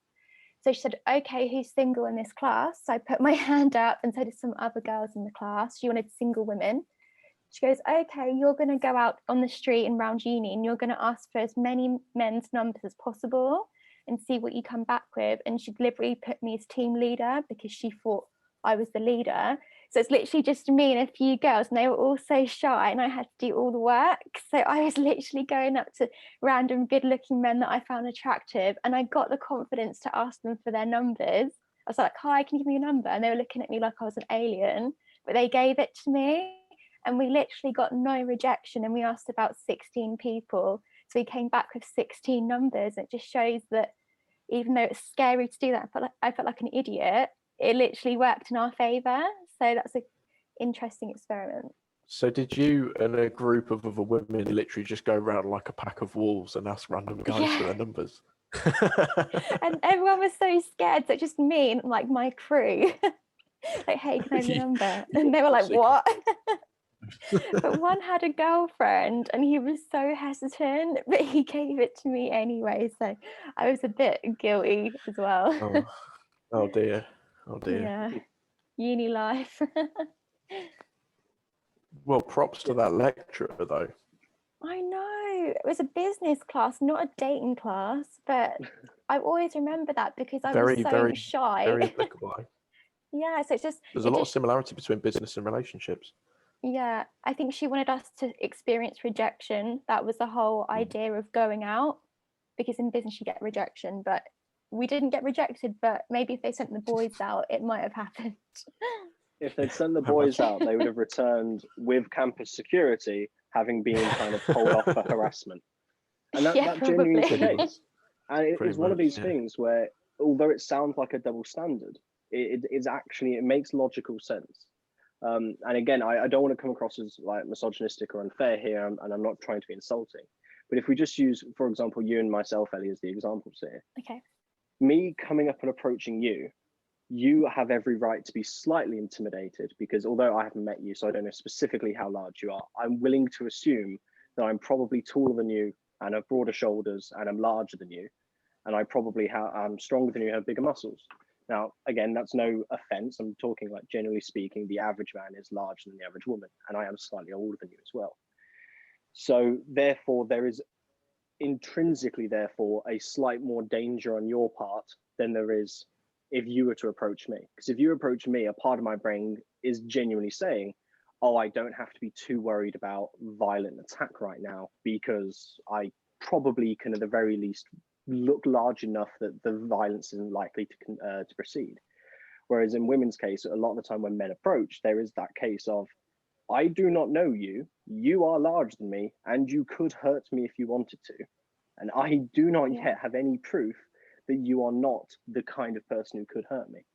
So she said, "Okay, who's single in this class?" So I put my hand up, and so did some other girls in the class. She wanted single women. She goes, "Okay, you're going to go out on the street and round uni, and you're going to ask for as many men's numbers as possible and see what you come back with." And she deliberately put me as team leader because she thought I was the leader. So it's literally just me and a few girls, and they were all so shy, and I had to do all the work. So I was literally going up to random good-looking men that I found attractive, and I got the confidence to ask them for their numbers. I was like, "Hi, can you give me your number?" And they were looking at me like I was an alien, but they gave it to me, and we literally got no rejection, and we asked about 16 people. So we came back with 16 numbers. It just shows that even though it's scary to do that, I felt like an idiot. It literally worked in our favor. So that's an interesting experiment. So did you and a group of other women literally just go around like a pack of wolves and ask random guys for their numbers? And everyone was so scared. So just me and like my crew. Like, "Hey, can I have your number?" And they were like, "What?" But one had a girlfriend and he was so hesitant, but he gave it to me anyway. So I was a bit guilty as well. Oh dear. Oh dear. Yeah. Uni life. Well, props to that lecturer though. I know. It was a business class, not a dating class, but I always remember that because I was so shy. Very applicable. Yeah, so there's a lot of similarity between business and relationships. Yeah, I think she wanted us to experience rejection. That was the whole idea of going out, because in business you get rejection, but we didn't get rejected. But maybe if they sent the boys out, it might have happened. If they'd sent the boys out, they would have returned with campus security, having been kind of told off for harassment. And that genuinely is the case. And it is one of these things where, although it sounds like a double standard, it makes logical sense. And again, I don't want to come across as like misogynistic or unfair here, and I'm not trying to be insulting. But if we just use, for example, you and myself, Ellie, as the examples here. Okay. Me coming up and approaching you, you have every right to be slightly intimidated because although I haven't met you, so I don't know specifically how large you are, I'm willing to assume that I'm probably taller than you and have broader shoulders and I'm larger than you. And I'm stronger than you, have bigger muscles. Now, again, that's no offense. I'm talking like generally speaking, the average man is larger than the average woman, and I am slightly older than you as well. So therefore, there is intrinsically, therefore, a slight more danger on your part than there is if you were to approach me. Because if you approach me, a part of my brain is genuinely saying, "Oh, I don't have to be too worried about violent attack right now because I probably can at the very least look large enough that the violence isn't likely to proceed." Whereas in women's case, a lot of the time when men approach, there is that case of, "I do not know you, you are larger than me, and you could hurt me if you wanted to. And I do not yet have any proof that you are not the kind of person who could hurt me."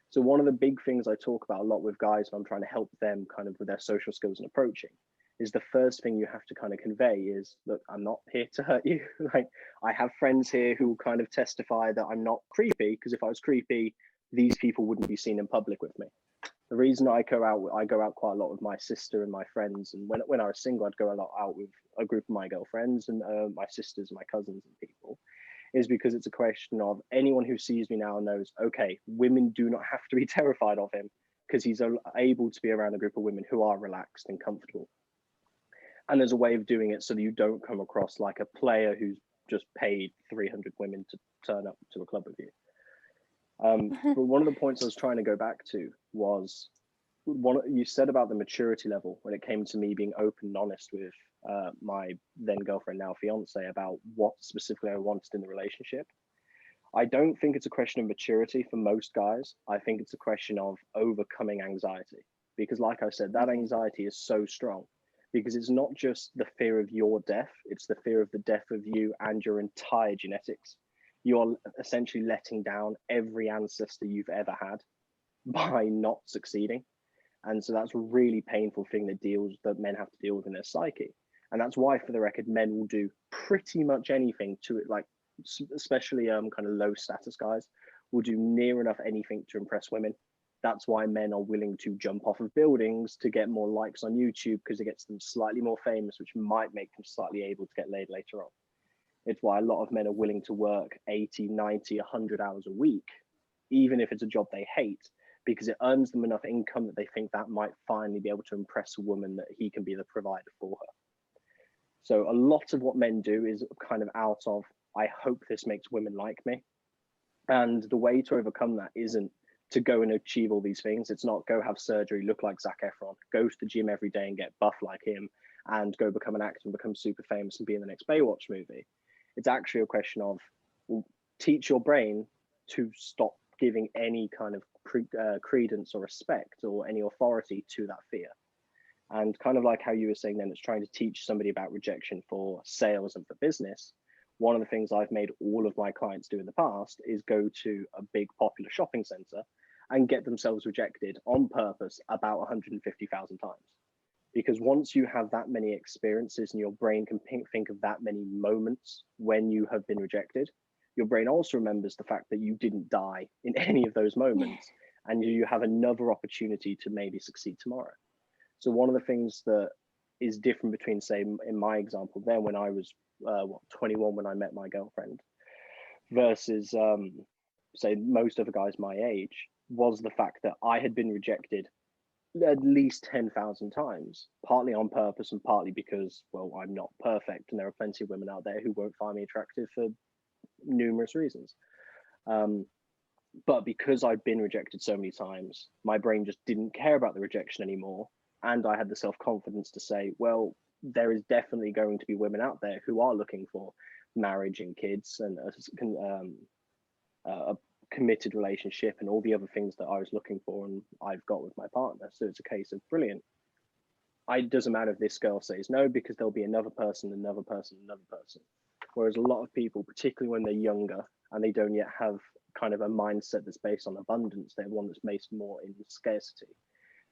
So one of the big things I talk about a lot with guys when I'm trying to help them kind of with their social skills and approaching is the first thing you have to kind of convey is, "Look, I'm not here to hurt you." Like, I have friends here who will kind of testify that I'm not creepy, because if I was creepy, these people wouldn't be seen in public with me. The reason I go out quite a lot with my sister and my friends, and when I was single, I'd go a lot out with a group of my girlfriends and my sisters, my cousins, and people, is because it's a question of anyone who sees me now knows, okay, women do not have to be terrified of him because he's able to be around a group of women who are relaxed and comfortable. And there's a way of doing it so that you don't come across like a player who's just paid 300 women to turn up to a club with you. But one of the points I was trying to go back to was you said about the maturity level when it came to me being open and honest with my then girlfriend, now fiance, about what specifically I wanted in the relationship. I don't think it's a question of maturity for most guys. I think it's a question of overcoming anxiety, because like I said, that anxiety is so strong because it's not just the fear of your death, it's the fear of the death of you and your entire genetics. You're essentially letting down every ancestor you've ever had by not succeeding. And so that's a really painful thing that men have to deal with in their psyche. And that's why, for the record, men will do pretty much anything to it, like especially kind of low status guys will do near enough anything to impress women. That's why men are willing to jump off of buildings to get more likes on YouTube, because it gets them slightly more famous, which might make them slightly able to get laid later on. It's why a lot of men are willing to work 80, 90, 100 hours a week, even if it's a job they hate, because it earns them enough income that they think that might finally be able to impress a woman that he can be the provider for her. So a lot of what men do is kind of out of, I hope this makes women like me. And the way to overcome that isn't to go and achieve all these things. It's not go have surgery, look like Zac Efron, go to the gym every day and get buff like him, and go become an actor and become super famous and be in the next Baywatch movie. It's actually a question of teach your brain to stop giving any kind of credence or respect or any authority to that fear. And kind of like how you were saying then, it's trying to teach somebody about rejection for sales and for business. One of the things I've made all of my clients do in the past is go to a big popular shopping center and get themselves rejected on purpose about 150,000 times. Because once you have that many experiences and your brain can think of that many moments when you have been rejected, your brain also remembers the fact that you didn't die in any of those moments, and you have another opportunity to maybe succeed tomorrow. So one of the things that is different between, say, in my example then, when I was 21 when I met my girlfriend, versus say most other guys my age, was the fact that I had been rejected at least 10,000 times, partly on purpose and partly because, well, I'm not perfect and there are plenty of women out there who won't find me attractive for numerous reasons. But because I'd been rejected so many times, my brain just didn't care about the rejection anymore. And I had the self-confidence to say, well, there is definitely going to be women out there who are looking for marriage and kids and a committed relationship and all the other things that I was looking for and I've got with my partner. So it's a case of brilliant. It doesn't matter if this girl says no, because there'll be another person, another person, another person. Whereas a lot of people, particularly when they're younger and they don't yet have kind of a mindset that's based on abundance, they're one that's based more in scarcity.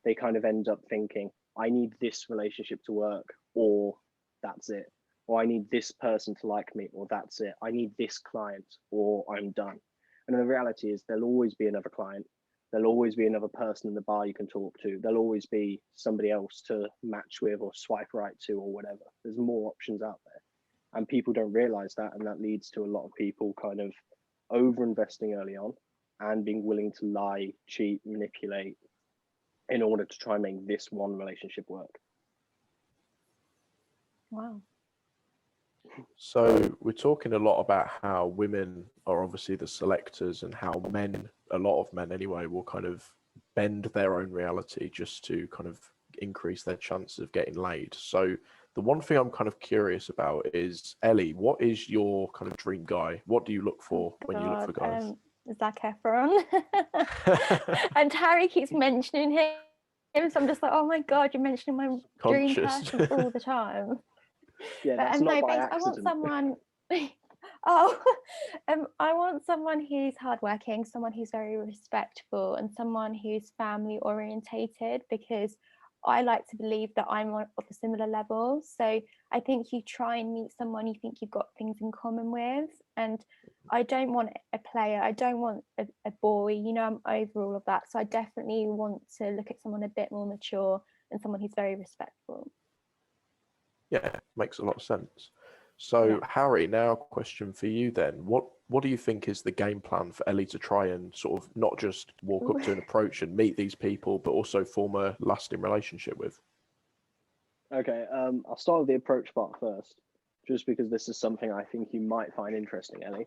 They kind of end up thinking, I need this relationship to work, or that's it. Or I need this person to like me, or that's it. I need this client, or I'm done. And the reality is there'll always be another client. There'll always be another person in the bar you can talk to. There'll always be somebody else to match with or swipe right to or whatever. There's more options out there. And people don't realize that. And that leads to a lot of people kind of over-investing early on and being willing to lie, cheat, manipulate in order to try and make this one relationship work. Wow. So we're talking a lot about how women are obviously the selectors and how men, a lot of men anyway, will kind of bend their own reality just to kind of increase their chances of getting laid. So the one thing I'm kind of curious about is, Ellie, what is your kind of dream guy? What do you look for when you look for guys? Zac Efron. And Harry keeps mentioning him, so I'm just like, oh my god, you're mentioning my dream person all the time. Yeah, that's not by accident. I want someone. I want someone who's hardworking, someone who's very respectful, and someone who's family orientated, because I like to believe that I'm of a similar level. So I think you try and meet someone you think you've got things in common with. And I don't want a player, I don't want a boy, you know, I'm over all of that. So I definitely want to look at someone a bit more mature and someone who's very respectful. Yeah, makes a lot of sense. So, Yeah. Harry, now a question for you then. What do you think is the game plan for Ellie to try and sort of not just walk up to an approach and meet these people, but also form a lasting relationship with? Okay, I'll start with the approach part first, just because this is something I think you might find interesting, Ellie.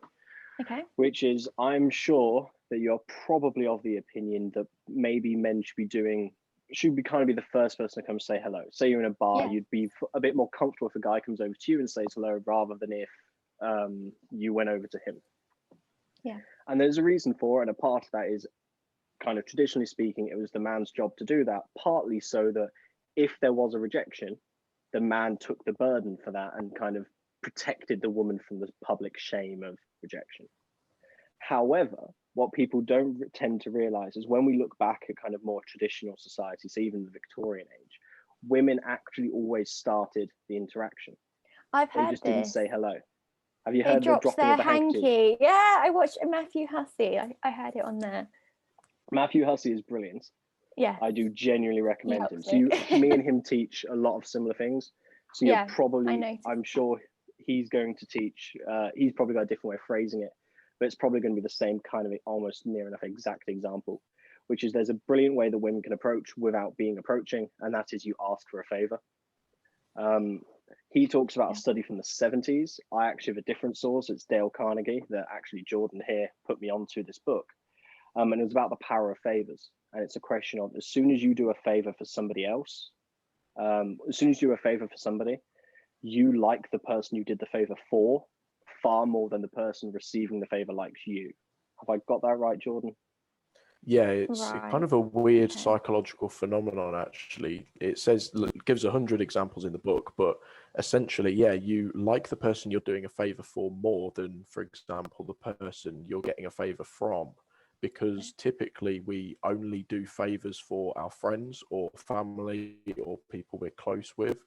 Okay. Which is, I'm sure that you're probably of the opinion that maybe men should be kind of be the first person to come say hello. Say you're in a bar, Yeah. you'd be a bit more comfortable if a guy comes over to you and says hello, rather than if you went over to him. Yeah. And there's a reason for it, and a part of that is kind of traditionally speaking, it was the man's job to do that, partly so that if there was a rejection, the man took the burden for that and kind of protected the woman from the public shame of rejection. However, what people don't tend to realize is when we look back at kind of more traditional societies, so even the Victorian age, women actually always started the interaction. I've They heard just didn't this. say hello. Have you They heard the dropped dropping their of the handkerchief? hanky. Yeah, I watched Matthew Hussey. I heard it on there. Matthew Hussey is brilliant. Yeah. I do genuinely recommend him. helps So me. me and him teach a lot of similar things. So you're Yeah, I noticed I'm sure he's going to teach, he's probably got a different way of phrasing it, but it's probably going to be the same kind of almost near enough exact example, which is there's a brilliant way that women can approach without being approaching, and that is you ask for a favor. He talks about a study from the 70s. I actually have a different source. It's Dale Carnegie that actually Jordan here put me onto this book. And it was about the power of favors. And it's a question of, as soon as you do a favor for somebody else, as soon as you do a favor for somebody, you like the person you did the favor for far more than the person receiving the favor likes you. Have I got that right, Jordan? Yeah, it's Right. kind of a weird Okay. psychological phenomenon, actually. It says, it gives 100 examples in the book, but essentially, yeah, you like the person you're doing a favor for more than, for example, the person you're getting a favor from, because typically we only do favors for our friends or family or people we're close with.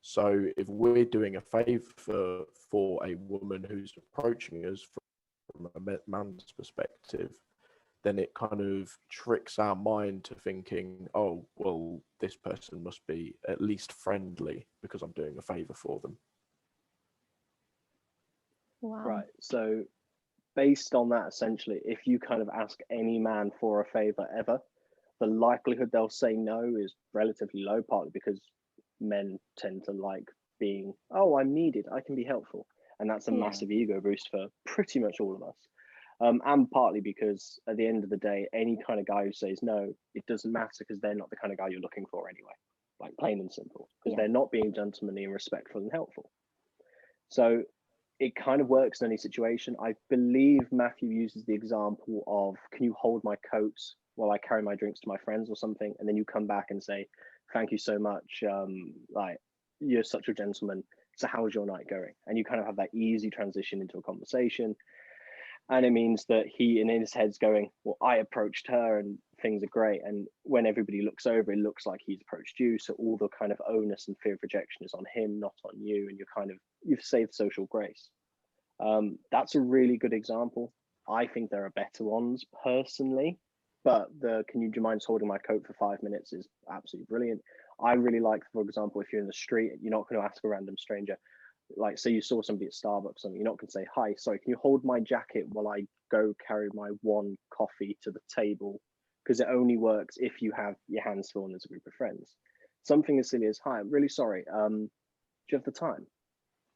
So if we're doing a favor for a woman who's approaching us from a man's perspective, then it kind of tricks our mind to thinking, oh, well, this person must be at least friendly because I'm doing a favor for them. Wow. Right. So based on that, essentially, if you kind of ask any man for a favor ever, the likelihood they'll say no is relatively low, partly because men tend to like being, oh, I'm needed, I can be helpful. And that's a massive ego boost for pretty much all of us. And partly because at the end of the day, any kind of guy who says no, it doesn't matter because they're not the kind of guy you're looking for anyway, like plain and simple, because they're not being gentlemanly and respectful and helpful. So it kind of works in any situation. I believe Matthew uses the example of, can you hold my coat while I carry my drinks to my friends or something? And then you come back and say, thank you so much. Like, you're such a gentleman. So how's your night going? And you kind of have that easy transition into a conversation. And it means that he in his head's going, well, I approached her and things are great. And when everybody looks over, it looks like he's approached you. So all the kind of onus and fear of rejection is on him, not on you. And you've saved social grace. That's a really good example. I think there are better ones personally, but do you mind holding my coat for 5 minutes is absolutely brilliant. I really like, for example, if you're in the street, you're not going to ask a random stranger, like say you saw somebody at Starbucks or something, you're not going to say, hi, sorry, can you hold my jacket while I go carry my one coffee to the table? Because it only works if you have your hands full and there's a group of friends. Something as silly as, hi, I'm really sorry. Do you have the time?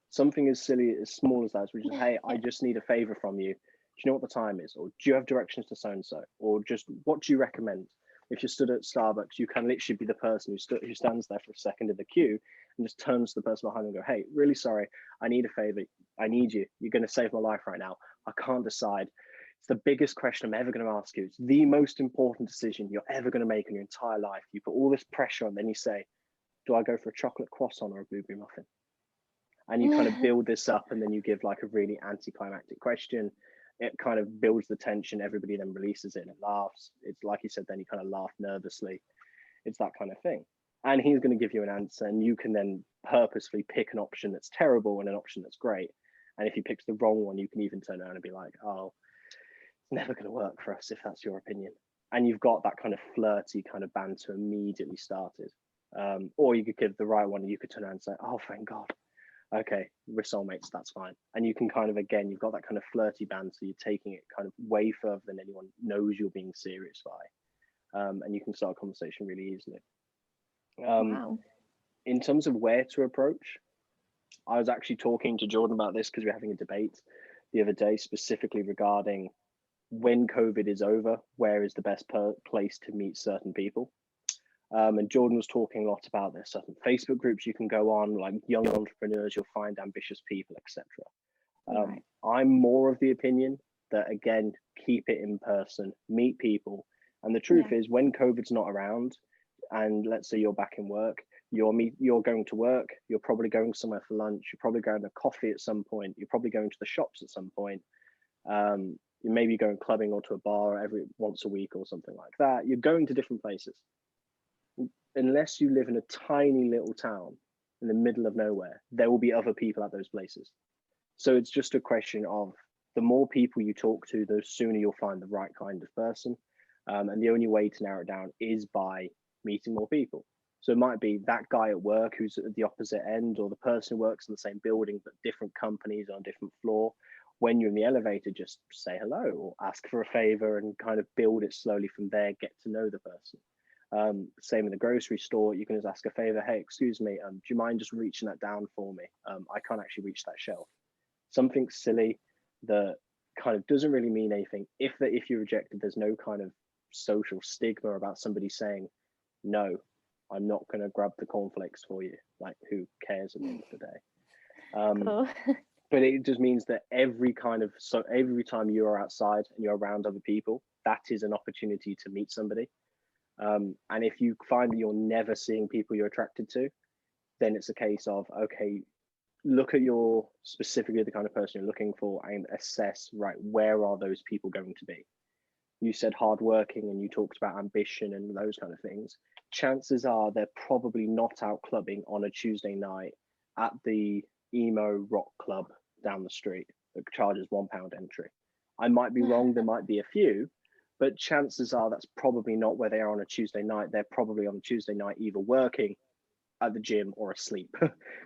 Something as silly, as small as that, which is, hey, I just need a favor from you. Do you know what the time is? Or do you have directions to so-and-so? Or just, what do you recommend? If you're stood at Starbucks, you can literally be the person who stands there for a second in the queue and just turns to the person behind them and go, hey, really sorry, I need a favor. I need you. You're going to save my life right now. I can't decide. It's the biggest question I'm ever going to ask you. It's the most important decision you're ever going to make in your entire life. You put all this pressure on, then you say, do I go for a chocolate croissant or a blueberry muffin? And you kind of build this up, and then you give like a really anticlimactic question. It kind of builds the tension. Everybody then releases it and it laughs. It's like you said, then you kind of laugh nervously. It's that kind of thing. and he's going to give you an answer, and you can then purposefully pick an option that's terrible and an option that's great. And if he picks the wrong one, you can even turn around and be like, oh, it's never going to work for us if that's your opinion. And you've got that kind of flirty kind of banter immediately started. Or you could give the right one and you could turn around and say, oh, thank God. Okay, we're soulmates, that's fine. And you can kind of, again, you've got that kind of flirty banter. You're taking it kind of way further than anyone knows you're being serious by. And you can start a conversation really easily. Wow. In terms of where to approach, I was actually talking to Jordan about this because we're having a debate the other day specifically regarding when COVID is over, where is the best place to meet certain people? And Jordan was talking a lot about there's certain Facebook groups you can go on, like young entrepreneurs, you'll find ambitious people, etc. Right. I'm more of the opinion that, again, keep it in person, meet people. And the truth is, when COVID's not around, and let's say you're back in work, you're going to work, you're probably going somewhere for lunch, you're probably going to coffee at some point, you're probably going to the shops at some point. You may be going clubbing or to a bar every once a week or something like that. You're going to different places. Unless you live in a tiny little town in the middle of nowhere, there will be other people at those places. So it's just a question of the more people you talk to, the sooner you'll find the right kind of person. And the only way to narrow it down is by meeting more people. So it might be that guy at work who's at the opposite end, or the person who works in the same building but different companies on a different floor. When you're in the elevator, just say hello or ask for a favor and kind of build it slowly from there, get to know the person. Same in the grocery store, you can just ask a favor. Hey, excuse me, do you mind just reaching that down for me? I can't actually reach that shelf. Something silly that kind of doesn't really mean anything. If you're rejected, there's no kind of social stigma about somebody saying, no, I'm not going to grab the cornflakes for you. Like, who cares at the end of the day? Cool. But it just means that every time you are outside and you're around other people, that is an opportunity to meet somebody. And if you find that you're never seeing people you're attracted to, then it's a case of, okay, look at specifically the kind of person you're looking for and assess, right, where are those people going to be? You said hardworking and you talked about ambition and those kind of things. Chances are they're probably not out clubbing on a Tuesday night at the emo rock club down the street that charges £1 entry. I might be wrong, there might be a few, but chances are that's probably not where they are on a Tuesday night. They're probably on a Tuesday night either working at the gym or asleep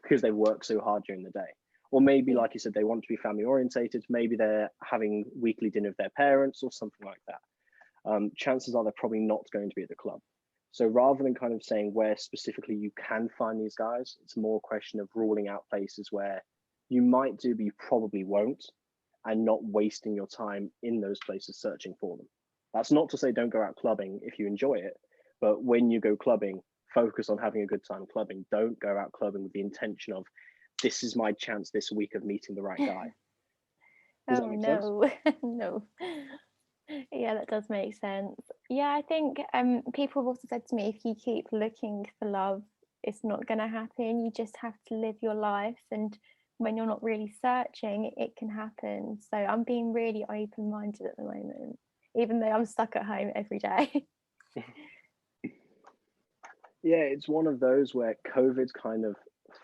because they work so hard during the day. Or maybe, like you said, they want to be family orientated. Maybe they're having weekly dinner with their parents or something like that. Chances are they're probably not going to be at the club. So rather than kind of saying where specifically you can find these guys, it's more a question of ruling out places where you might do, but you probably won't, and not wasting your time in those places searching for them. That's not to say don't go out clubbing if you enjoy it, but when you go clubbing, focus on having a good time clubbing. Don't go out clubbing with the intention of, this is my chance this week of meeting the right guy. Does that make sense? No. Yeah, that does make sense. Yeah, I think people have also said to me, if you keep looking for love, it's not going to happen. You just have to live your life, and when you're not really searching, it can happen. So I'm being really open-minded at the moment, even though I'm stuck at home every day. Yeah, it's one of those where COVID kind of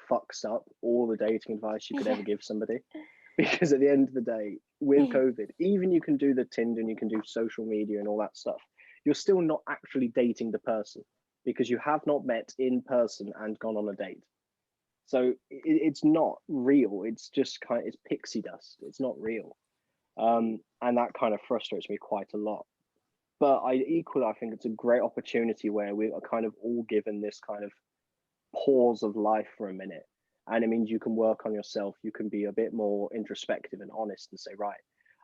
fucks up all the dating advice you could ever give somebody. Because at the end of the day, with COVID, even you can do the Tinder and you can do social media and all that stuff, you're still not actually dating the person because you have not met in person and gone on a date. So it's not real. It's just it's pixie dust. It's not real. And that kind of frustrates me quite a lot. But I think it's a great opportunity where we are kind of all given this kind of pause of life for a minute. And it means you can work on yourself. You can be a bit more introspective and honest and say, right,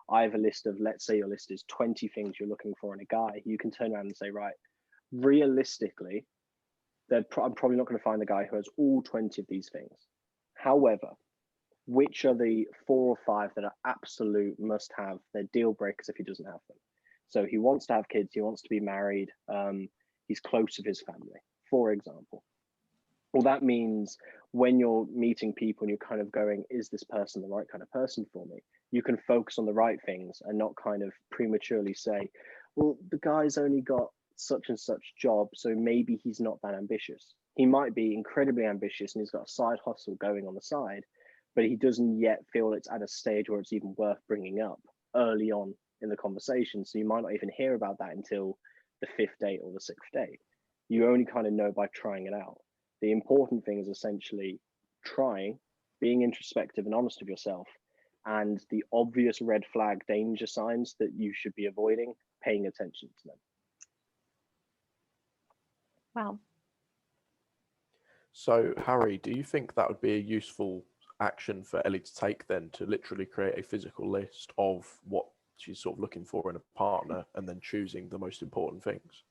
I have a list of, let's say your list is 20 things you're looking for in a guy. You can turn around and say, right, realistically, I'm probably not going to find a guy who has all 20 of these things. However, which are the 4 or 5 that are absolute must have? They're deal breakers if he doesn't have them. So he wants to have kids, he wants to be married, he's close with his family, for example. Well, that means when you're meeting people and you're kind of going, is this person the right kind of person for me? You can focus on the right things and not kind of prematurely say, well, the guy's only got such and such job, so maybe he's not that ambitious. He might be incredibly ambitious and he's got a side hustle going on the side, but he doesn't yet feel it's at a stage where it's even worth bringing up early on in the conversation. So you might not even hear about that until the 5th date or the 6th date. You only kind of know by trying it out. The important thing is essentially trying, being introspective and honest with yourself, and the obvious red flag danger signs that you should be avoiding, paying attention to them. Wow. So, Harry, do you think that would be a useful action for Ellie to take then, to literally create a physical list of what she's sort of looking for in a partner and then choosing the most important things?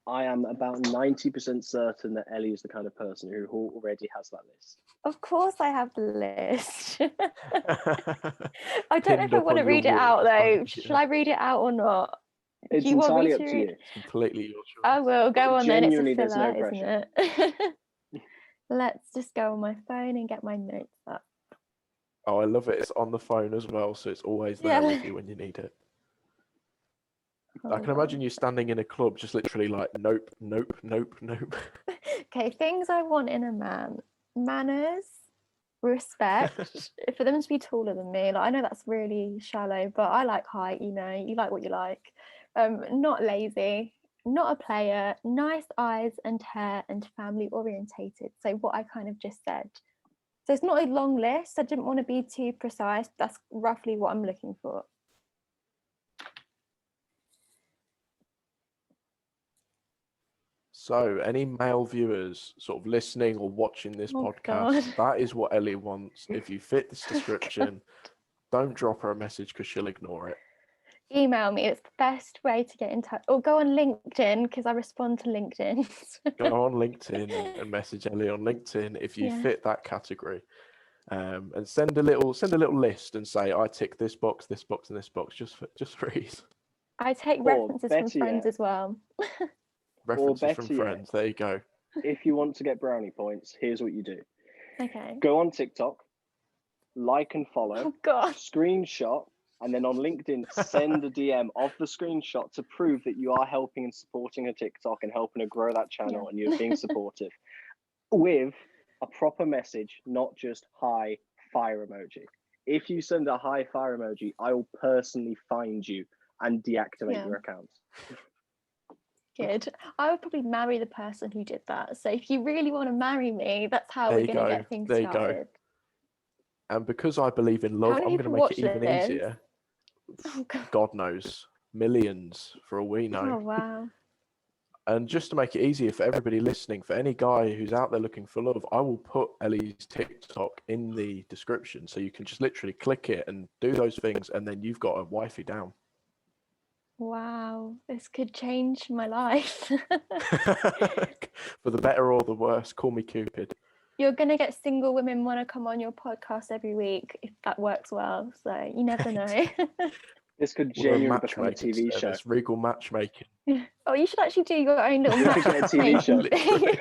I am about 90% certain that Ellie is the kind of person who already has that list. Of course I have the list. I don't know if Pinned I up want to on your read it wall, out though. yeah. Should I read it out or not? It's Do you want me entirely up to to you. read? Completely your choice. I will go on then. It's a Genuinely, there's no filler, isn't it? Let's just go on my phone and get my notes up. Oh, I love it. It's on the phone as well, so it's always there with you when you need it. I can imagine you standing in a club just literally like, nope, nope, nope, nope. Okay, things I want in a man. Manners, respect, for them to be taller than me. Like, I know that's really shallow, but I like height, you like what you like. Not lazy, not a player, nice eyes and hair, and family orientated. So what I kind of just said. So it's not a long list. I didn't want to be too precise. That's roughly what I'm looking for. So, any male viewers sort of listening or watching this podcast, that is what Ellie wants. If you fit this description, don't drop her a message because she'll ignore it. Email me. It's the best way to get in touch. Or go on LinkedIn because I respond to LinkedIn. Go on LinkedIn and message Ellie on LinkedIn if you fit that category. And send a little list and say, I tick this box, and this box, just for ease. I take references from friends as well. References from friends. There you go. If you want to get brownie points, here's what you do. Okay. Go on TikTok, like and follow, oh God. Screenshot, and then on LinkedIn, send a DM of the screenshot to prove that you are helping and supporting her TikTok and helping her grow that channel and you're being supportive with a proper message, not just hi, fire emoji. If you send a high fire emoji, I will personally find you and deactivate your account. Good. I would probably marry the person who did that. So if you really want to marry me, that's how we're going to get things started. There you go. And because I believe in love, I'm going to make it even easier. Oh, God knows. Millions for all we know. Oh, wow. And just to make it easier for everybody listening, for any guy who's out there looking for love, I will put Ellie's TikTok in the description. So you can just literally click it and do those things. And then you've got a wifey down. Wow, this could change my life. For the better or the worse, call me Cupid. You're going to get single women want to come on your podcast every week if that works well. So you never know. This could genuinely become a TV show. Regal matchmaking. Oh, you should actually do your own little matchmaking show. It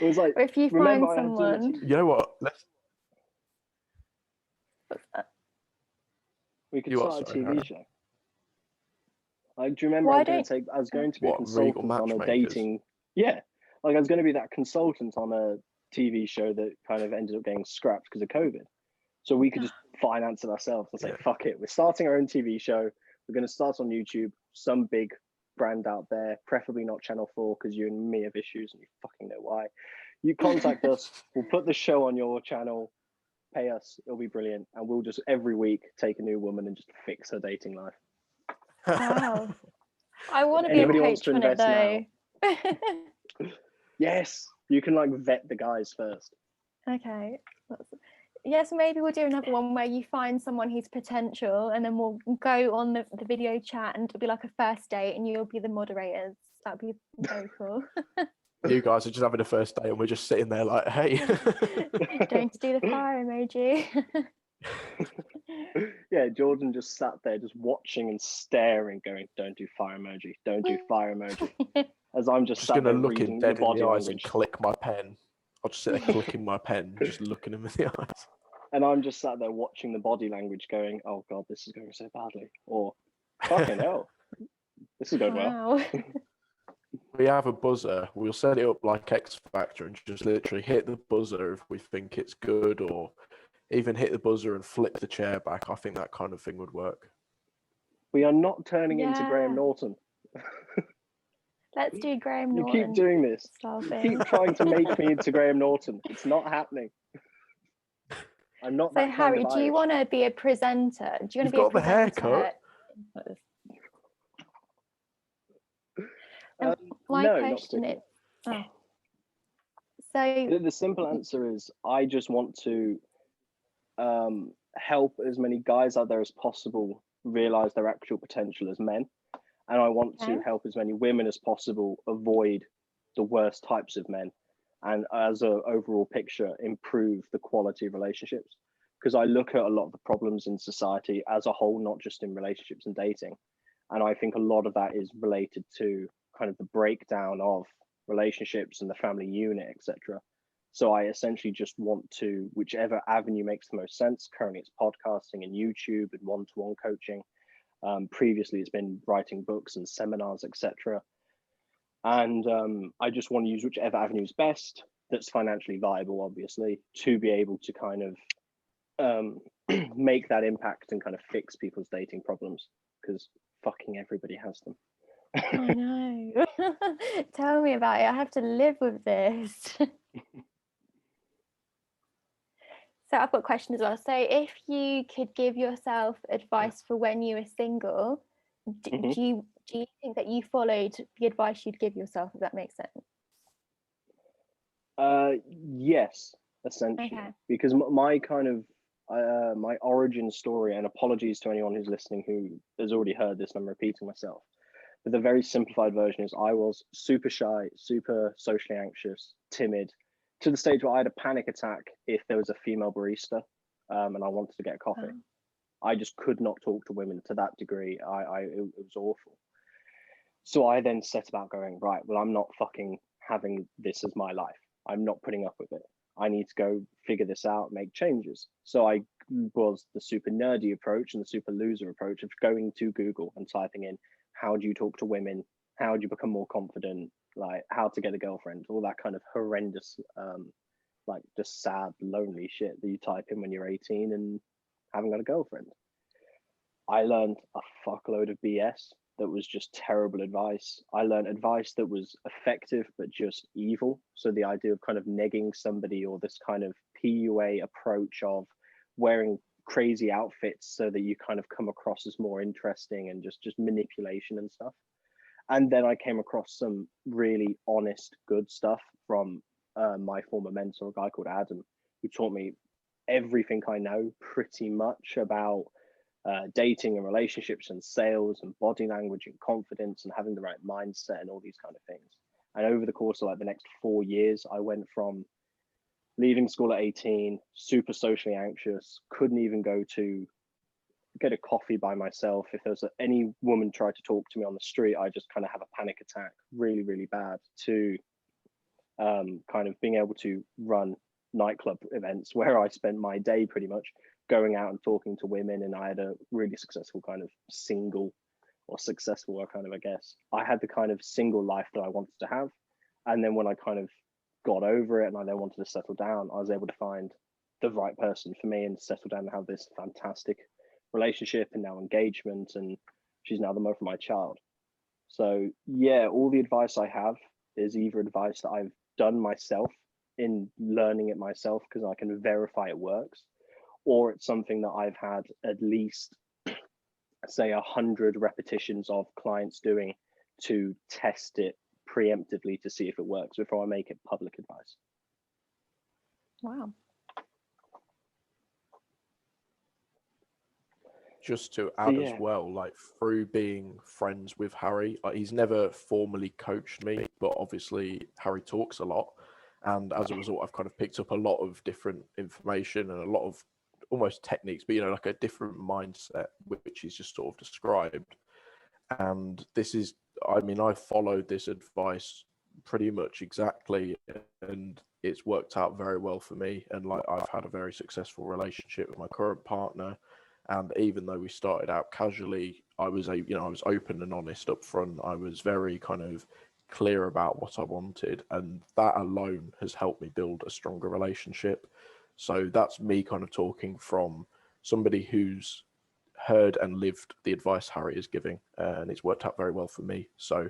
was like, or if you find someone. You know what? What's that? We could start a TV show. Like, do you remember I was going to be a consultant on a dating. Yeah. Like I was going to be that consultant on a TV show that kind of ended up getting scrapped because of COVID. So we could just finance it ourselves and say, fuck it. We're starting our own TV show. We're going to start on YouTube, some big brand out there, preferably not Channel 4 because you and me have issues and you fucking know why. You contact us. We'll put the show on your channel, pay us. It'll be brilliant. And we'll just every week take a new woman and just fix her dating life. Wow. I want to be a coach on it though. Yes, you can like vet the guys first. Okay. Yes, maybe we'll do another one where you find someone who's potential and then we'll go on the video chat and it'll be like a first date and you'll be the moderators. That'd be very cool. You guys are just having a first date and we're just sitting there like, hey. Going to do the fire emoji. Yeah, Jordan just sat there just watching and staring, going, don't do fire emoji, don't do fire emoji. As I'm just sat there look reading dead in the body eyes language. and click my pen. I'll just sit there clicking my pen, just looking him in the eyes. And I'm just sat there watching the body language going, oh God, this is going so badly. Or, fucking hell, this is going well. we have a buzzer. We'll set it up like X Factor and just literally hit the buzzer if we think it's good, or even hit the buzzer and flip the chair back. I think that kind of thing would work. We are not turning into Yeah. Graham Norton. Let's do Graham You Norton. keep doing this. style You thing. keep trying to make me into Graham Norton. It's not happening. I'm not So that Harry, kind of do you Irish. want to be a presenter? Do you want You've to be a got the presenter? haircut. My No, not question is, particularly. so The simple answer is I just want to help as many guys out there as possible realize their actual potential as men. And I want to Okay. help as many women as possible avoid the worst types of men. And as an overall picture, improve the quality of relationships. Because I look at a lot of the problems in society as a whole, not just in relationships and dating. And I think a lot of that is related to kind of the breakdown of relationships and the family unit, etc. So I essentially just want to, whichever avenue makes the most sense. Currently it's podcasting and YouTube and one-to-one coaching. Previously it's been writing books and seminars, etc. And I just want to use whichever avenue is best, that's financially viable, obviously, to be able to kind of make that impact and kind of fix people's dating problems, because fucking everybody has them. I know. Tell me about it. I have to live with this. So I've got a question as well. So if you could give yourself advice for when you were single, do you think that you followed the advice you'd give yourself, if that makes sense? Yes, essentially. Okay. Because my kind of my origin story, and apologies to anyone who's listening who has already heard this and I'm repeating myself, but the very simplified version is I was super shy, super socially anxious, timid, to the stage where I had a panic attack if there was a female barista and I wanted to get a coffee. I just could not talk to women to that degree. It was awful. So I then set about going, right, well, I'm not fucking having this as my life. I'm not putting up with it. I need to go figure this out, make changes. So I was the super nerdy approach and the super loser approach of going to Google and typing in, how do you talk to women? How do you become more confident? Like how to get a girlfriend, all that kind of horrendous, like just sad, lonely shit that you type in when you're 18 and haven't got a girlfriend. I learned a fuckload of BS that was just terrible advice. I learned advice that was effective, but just evil. So the idea of kind of negging somebody, or this kind of PUA approach of wearing crazy outfits so that you kind of come across as more interesting, and just manipulation and stuff. And then I came across some really honest, good stuff from my former mentor, a guy called Adam, who taught me everything I know pretty much about dating and relationships and sales and body language and confidence and having the right mindset and all these kind of things. And over the course of like the next 4 years, I went from leaving school at 18, super socially anxious, couldn't even go to get a coffee by myself. If there was any woman tried to talk to me on the street, I just kind of have a panic attack, really, really bad, to kind of being able to run nightclub events where I spent my day pretty much going out and talking to women. And I had a really successful kind of single, or successful, kind of, I guess, I had the kind of single life that I wanted to have. And then when I kind of got over it and I then wanted to settle down, I was able to find the right person for me and settle down and have this fantastic relationship and now engagement, and she's now the mother of my child. So yeah, all the advice I have is either advice that I've done myself in learning it myself because I can verify it works, or it's something that I've had at least say 100 repetitions of clients doing to test it preemptively to see if it works before I make it public advice. Wow. Just to add as well, like through being friends with Harry, like he's never formally coached me, but obviously Harry talks a lot. And as a result, I've kind of picked up a lot of different information and a lot of almost techniques, but, you know, like a different mindset, which he's just sort of described. And this is, I mean, I followed this advice pretty much exactly, and it's worked out very well for me. And like, I've had a very successful relationship with my current partner. And even though we started out casually, I was open and honest up front. I was very kind of clear about what I wanted, and that alone has helped me build a stronger relationship. So that's me kind of talking from somebody who's heard and lived the advice Harry is giving, and it's worked out very well for me. So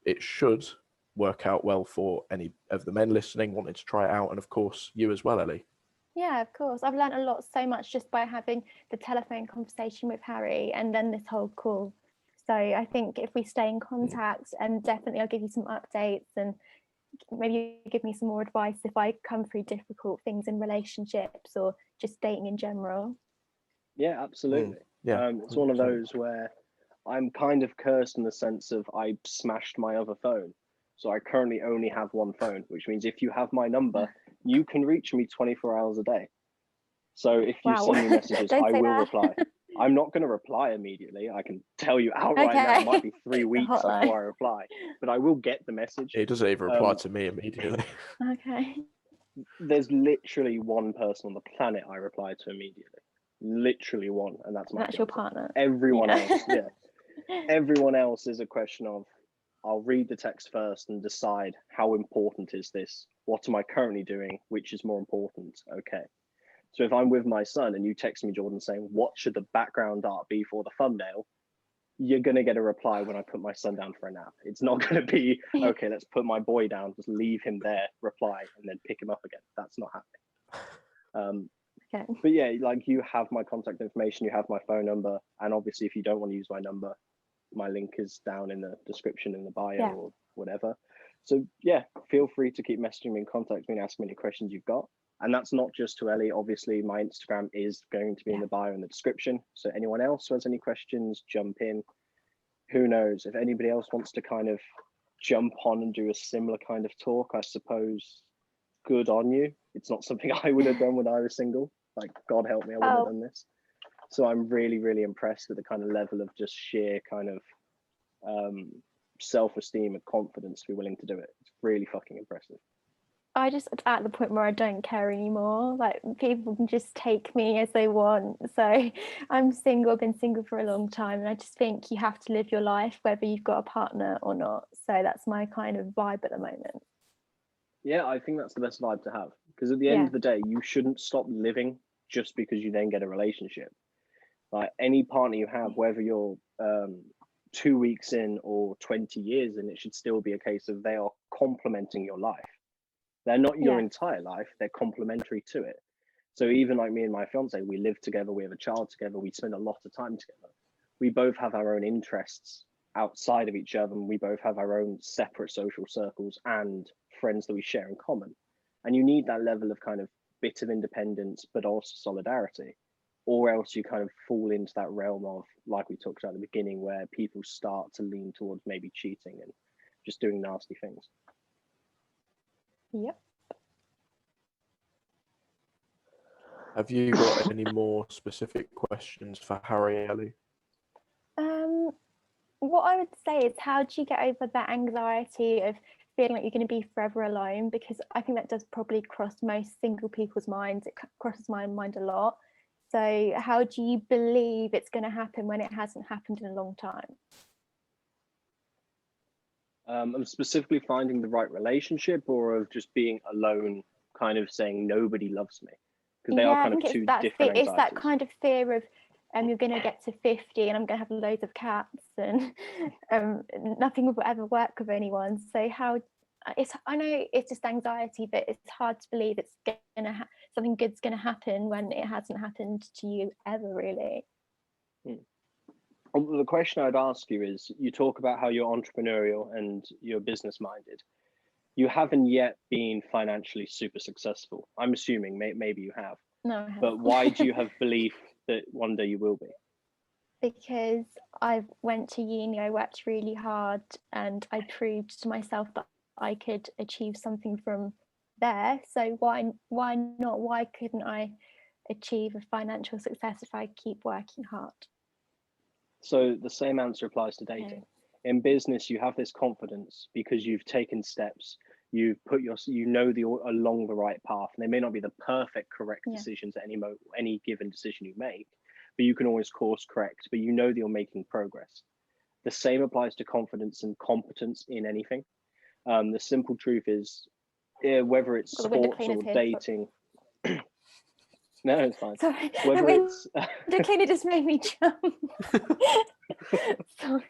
it should work out well for any of the men listening wanting to try it out, and of course you as well, Ellie. Yeah, of course. I've learned a lot, so much just by having the telephone conversation with Harry and then this whole call. So I think if we stay in contact, and definitely I'll give you some updates, and maybe you give me some more advice if I come through difficult things in relationships or just dating in general. Yeah, absolutely. Yeah, it's one of 100%. those where I'm kind of cursed in the sense of I smashed my other phone. So I currently only have one phone, which means if you have my number, you can reach me 24 hours a day. So if you Wow. send me messages, Don't I say will that. reply. I'm not going to reply immediately. I can tell you outright now, it might be 3 weeks hotline. before I reply, but I will get the message. He doesn't even reply to me immediately. Okay. There's literally one person on the planet I reply to immediately. Literally one, and that's my That's your fiance. partner. Everyone Yeah. else, yeah. Everyone else is a question of, I'll read the text first and decide how important is this? What am I currently doing? Which is more important? Okay. So if I'm with my son and you text me, Jordan, saying, what should the background art be for the thumbnail? You're going to get a reply when I put my son down for a nap. It's not going to be, okay, let's put my boy down, just leave him there, reply, and then pick him up again. That's not happening. Okay. But yeah, like, you have my contact information, you have my phone number, and obviously if you don't want to use my number, my link is down in the description in the bio or whatever. So yeah, feel free to keep messaging me and contact me and ask me any questions you've got. And that's not just to Ellie. Obviously, my Instagram is going to be in the bio and the description. So anyone else who has any questions, jump in. Who knows? If anybody else wants to kind of jump on and do a similar kind of talk, I suppose, good on you. It's not something I would have done when I was single. Like, God help me, I wouldn't have done this. So I'm really, really impressed with the kind of level of just sheer kind of self-esteem and confidence to be willing to do it. It's really fucking impressive. I just at the point where I don't care anymore. Like, people can just take me as they want. So I'm single, I've been single for a long time, and I just think you have to live your life whether you've got a partner or not. So that's my kind of vibe at the moment. Yeah, I think that's the best vibe to have, because at the end of the day, you shouldn't stop living just because you then get a relationship. Like, any partner you have, whether you're 2 weeks in or 20 years in, it should still be a case of they are complementing your life. They're not your entire life, they're complementary to it. So even like me and my fiance, we live together, we have a child together, we spend a lot of time together. We both have our own interests outside of each other, and we both have our own separate social circles and friends that we share in common. And you need that level of kind of bit of independence, but also solidarity, or else you kind of fall into that realm of, like we talked about at the beginning, where people start to lean towards maybe cheating and just doing nasty things. Yep. Have you got any more specific questions for Harry, Ellie? What I would say is, how do you get over that anxiety of feeling like you're going to be forever alone? Because I think that does probably cross most single people's minds. It crosses my mind a lot. So how do you believe it's going to happen when it hasn't happened in a long time? I'm specifically finding the right relationship, or of just being alone, kind of saying nobody loves me, because they are kind of two different anxieties. It's that kind of fear of you're going to get to 50 and I'm going to have loads of cats and nothing will ever work with anyone. So I know it's just anxiety, but it's hard to believe it's going to something good's going to happen when it hasn't happened to you ever, really. The question I'd ask you is, you talk about how you're entrepreneurial and you're business minded. You haven't yet been financially super successful. I'm assuming maybe you have. No, I haven't. But why do you have belief that one day you will be? Because I went to uni, I worked really hard, and I proved to myself that I could achieve something from there. So why not? Why couldn't I achieve a financial success if I keep working hard? So the same answer applies to dating. In business, you have this confidence because you've taken steps. You've put along the right path, and they may not be the perfect correct decisions at any given decision you make, but you can always course correct. But you know that you're making progress. The same applies to confidence and competence in anything. The simple truth is, whether it's sports or dating. No, it's fine. Sorry, Whether it's the cleaner just made me jump. Sorry.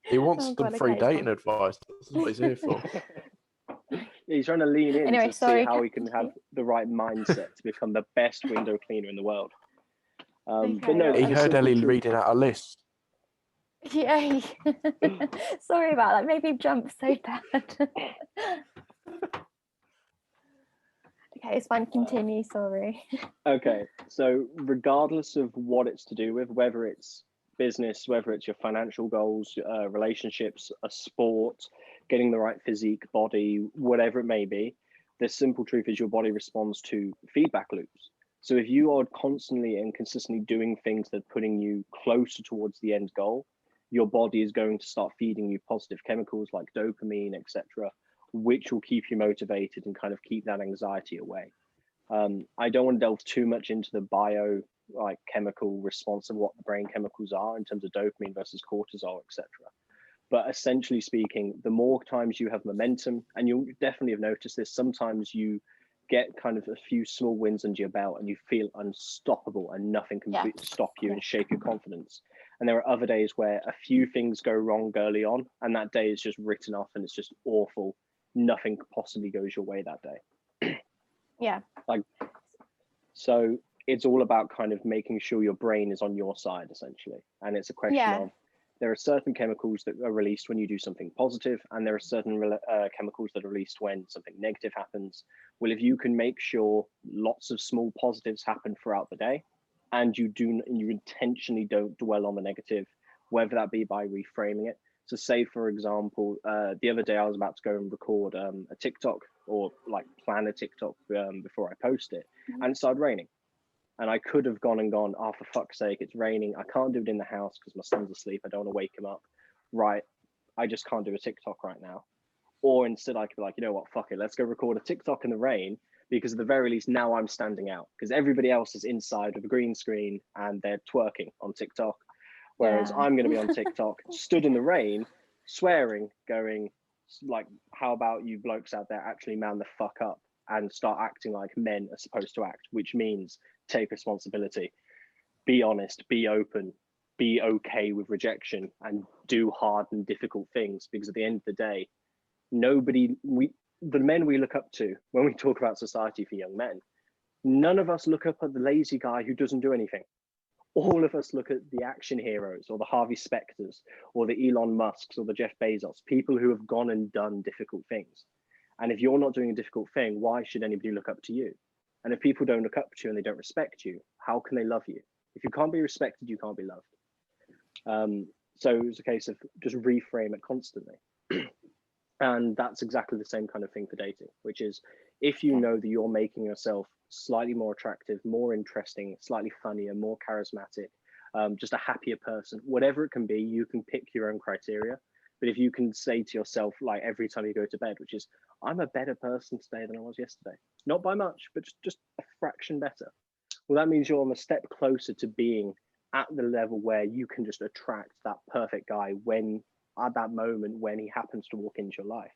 He wants some free dating advice. That's what he's here for. He's trying to lean in to Sorry. see how he can have the right mindset to become the best window cleaner in the world. But no, he heard Ellie reading out a list. Yeah. Sorry about that. Made me jump so bad. Okay, it's fine. Continue. Sorry. Okay, so regardless of what it's to do with, whether it's business, whether it's your financial goals, relationships, a sport, getting the right physique, body, whatever it may be, the simple truth is your body responds to feedback loops. So if you are constantly and consistently doing things that are putting you closer towards the end goal, your body is going to start feeding you positive chemicals like dopamine, etc., which will keep you motivated and kind of keep that anxiety away. I don't want to delve too much into the chemical response of what the brain chemicals are in terms of dopamine versus cortisol, etc. But essentially speaking, the more times you have momentum, and you'll definitely have noticed this, sometimes you get kind of a few small wins under your belt and you feel unstoppable and nothing can stop you and shake your confidence. And there are other days where a few things go wrong early on and that day is just written off and it's just awful. Nothing possibly goes your way that day. Yeah. So it's all about kind of making sure your brain is on your side, essentially. And it's a question of, there are certain chemicals that are released when you do something positive, and there are certain chemicals that are released when something negative happens. Well, if you can make sure lots of small positives happen throughout the day, and you intentionally don't dwell on the negative, whether that be by reframing it. So say, for example, the other day I was about to go and record a TikTok or plan a TikTok before I post it, and it started raining. And I could have gone, oh, for fuck's sake, it's raining. I can't do it in the house because my son's asleep. I don't want to wake him up. Right. I just can't do a TikTok right now. Or instead I could be like, you know what, fuck it. Let's go record a TikTok in the rain, because at the very least now I'm standing out, because everybody else is inside with a green screen and they're twerking on TikTok. Whereas I'm going to be on TikTok, stood in the rain, swearing, going how about you blokes out there actually man the fuck up and start acting like men are supposed to act, which means take responsibility, be honest, be open, be okay with rejection, and do hard and difficult things. Because at the end of the day, the men we look up to when we talk about society for young men, none of us look up at the lazy guy who doesn't do anything. All of us look at the action heroes or the Harvey Specters or the Elon Musks or the Jeff Bezos, people who have gone and done difficult things. And if you're not doing a difficult thing, why should anybody look up to you? And if people don't look up to you and they don't respect you, how can they love you? If you can't be respected, you can't be loved. So it's a case of just reframe it constantly. And that's exactly the same kind of thing for dating, which is if you know that you're making yourself slightly more attractive, more interesting, slightly funnier, more charismatic, just a happier person, whatever it can be, you can pick your own criteria. But if you can say to yourself, every time you go to bed, which is, I'm a better person today than I was yesterday. Not by much, but just a fraction better. Well, that means you're on a step closer to being at the level where you can just attract that perfect guy at that moment when he happens to walk into your life.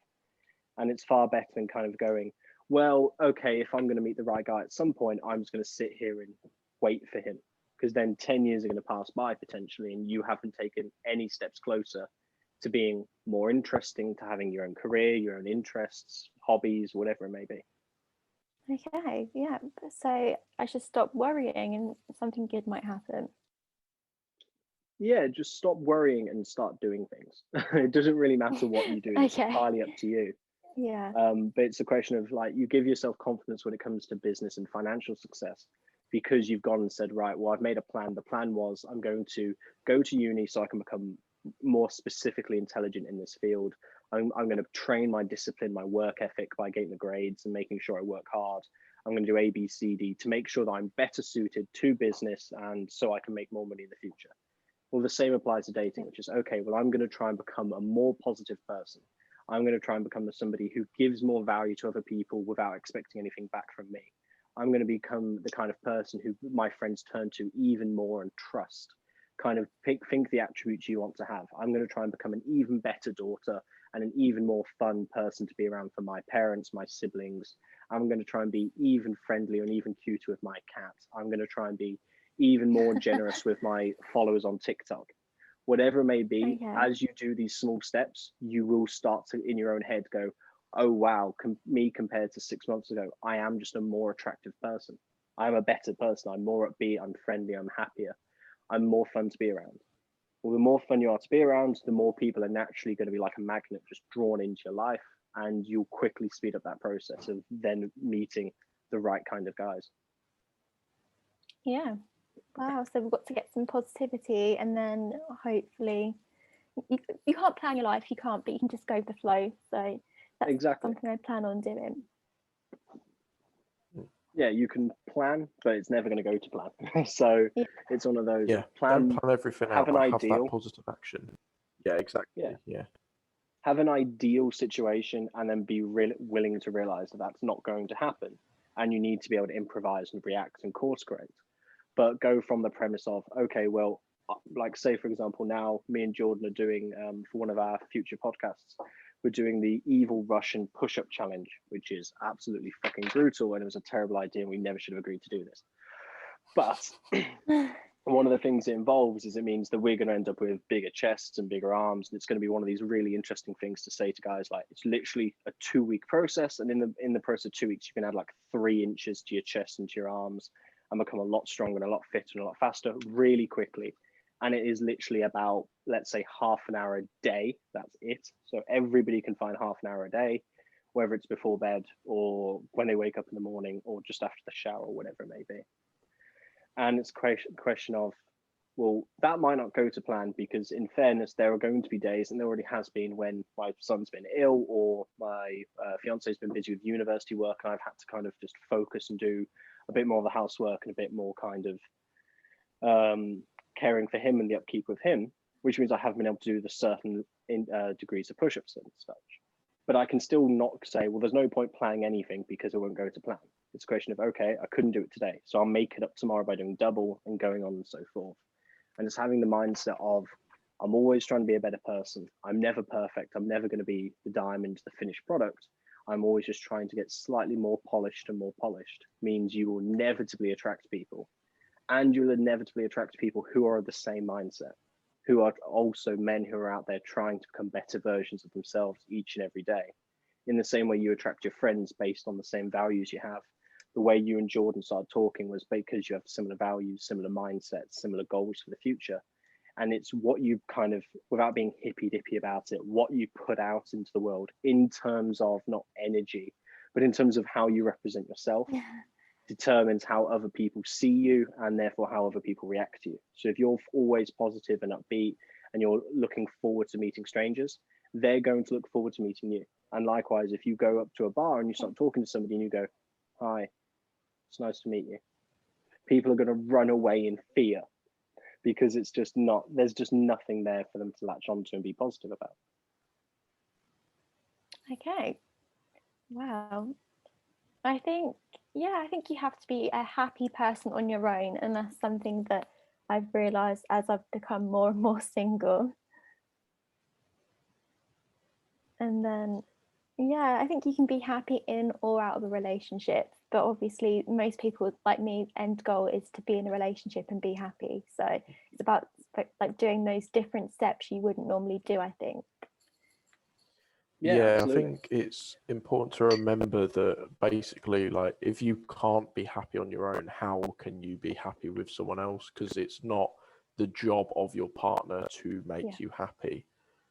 And it's far better than kind of going, well, okay, if I'm going to meet the right guy at some point, I'm just going to sit here and wait for him. Because then 10 years are going to pass by potentially, and you haven't taken any steps closer to being more interesting, to having your own career, your own interests, hobbies, whatever it may be. Okay, yeah. So I should stop worrying and something good might happen. Yeah, just stop worrying and start doing things. It doesn't really matter what you do. It's entirely up to you. Yeah. But it's a question of you give yourself confidence when it comes to business and financial success, because you've gone and said, right, well, I've made a plan. The plan was I'm going to go to uni so I can become more specifically intelligent in this field. I'm going to train my discipline, my work ethic by getting the grades and making sure I work hard. I'm going to do A, B, C, D to make sure that I'm better suited to business and so I can make more money in the future. Well, the same applies to dating, which is, okay, well, I'm going to try and become a more positive person. I'm going to try and become somebody who gives more value to other people without expecting anything back from me. I'm going to become the kind of person who my friends turn to even more and trust. kind of think the attributes you want to have. I'm going to try and become an even better daughter and an even more fun person to be around for my parents, my siblings. I'm going to try and be even friendlier and even cuter with my cat. I'm going to try and be even more generous with my followers on TikTok. Whatever it may be, as you do these small steps, you will start to, in your own head, go, oh, wow, me compared to 6 months ago, I am just a more attractive person. I'm a better person. I'm more upbeat. I'm friendly. I'm happier. I'm more fun to be around. Well, the more fun you are to be around, the more people are naturally going to be like a magnet just drawn into your life, and you'll quickly speed up that process of then meeting the right kind of guys. Yeah. Wow. So we've got to get some positivity, and then hopefully you can't plan your life, you can't, but you can just go with the flow. So that's exactly something I plan on doing. Yeah, you can plan, but it's never going to go to plan. So it's one of those. Don't plan everything have out. An have ideal. That positive action. Yeah, exactly. Yeah. Have an ideal situation, and then be willing to realize that that's not going to happen, and you need to be able to improvise and react and course correct. But go from the premise of, okay, well, like say for example, now me and Jordan are doing for one of our future podcasts, we're doing the evil Russian push-up challenge, which is absolutely fucking brutal, and it was a terrible idea, and we never should have agreed to do this. But one of the things it involves is it means that we're going to end up with bigger chests and bigger arms, and it's going to be one of these really interesting things to say to guys. Like, it's literally a 2-week process, and in the process of 2 weeks, you can add like 3 inches to your chest and to your arms, and become a lot stronger and a lot fitter and a lot faster really quickly. And it is literally about, let's say, half an hour a day. That's it. So everybody can find half an hour a day, whether it's before bed or when they wake up in the morning or just after the shower or whatever it may be. And it's a question of, well, that might not go to plan, because in fairness, there are going to be days, and there already has been, when my son's been ill or my fiance's been busy with university work, and I've had to kind of just focus and do a bit more of the housework and a bit more kind of caring for him and the upkeep with him, which means I haven't been able to do the certain degrees of push-ups and such. But I can still not say, well, there's no point planning anything because it won't go to plan. It's a question of, okay, I couldn't do it today, so I'll make it up tomorrow by doing double and going on and so forth. And it's having the mindset of, I'm always trying to be a better person. I'm never perfect. I'm never going to be the diamond, the finished product. I'm always just trying to get slightly more polished, and more polished means you will inevitably attract people. And you'll inevitably attract people who are of the same mindset, who are also men who are out there trying to become better versions of themselves each and every day. In the same way you attract your friends based on the same values you have. The way you and Jordan started talking was because you have similar values, similar mindsets, similar goals for the future. And it's what you kind of, without being hippy-dippy about it, what you put out into the world in terms of not energy, but in terms of how you represent yourself. Determines how other people see you, and therefore how other people react to you. So if you're always positive and upbeat, and you're looking forward to meeting strangers, they're going to look forward to meeting you. And likewise, if you go up to a bar and you start talking to somebody and you go, hi, it's nice to meet you, people are going to run away in fear, because it's just not, there's just nothing there for them to latch onto and be positive about. Okay. Wow. I think you have to be a happy person on your own, and that's something that I've realized as I've become more and more single. And then I think you can be happy in or out of a relationship, but obviously most people like me, end goal is to be in a relationship and be happy. So it's about like doing those different steps you wouldn't normally do, I think. Yeah, I think it's important to remember that basically, like, if you can't be happy on your own, how can you be happy with someone else? Because it's not the job of your partner to make you happy.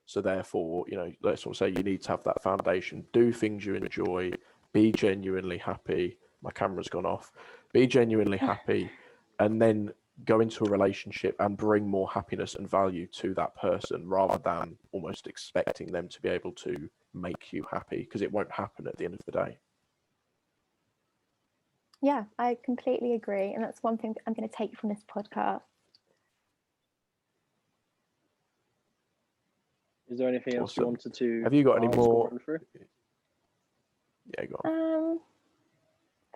So therefore, let's not say you need to have that foundation. Do things you enjoy. Be genuinely happy. My camera's gone off. Be genuinely happy, and then go into a relationship and bring more happiness and value to that person, rather than almost expecting them to be able to make you happy, because it won't happen at the end of the day. Yeah, I completely agree, and that's one thing that I'm going to take from this podcast. Is there anything else you wanted to? Have you got any more? Run through? Yeah, go on.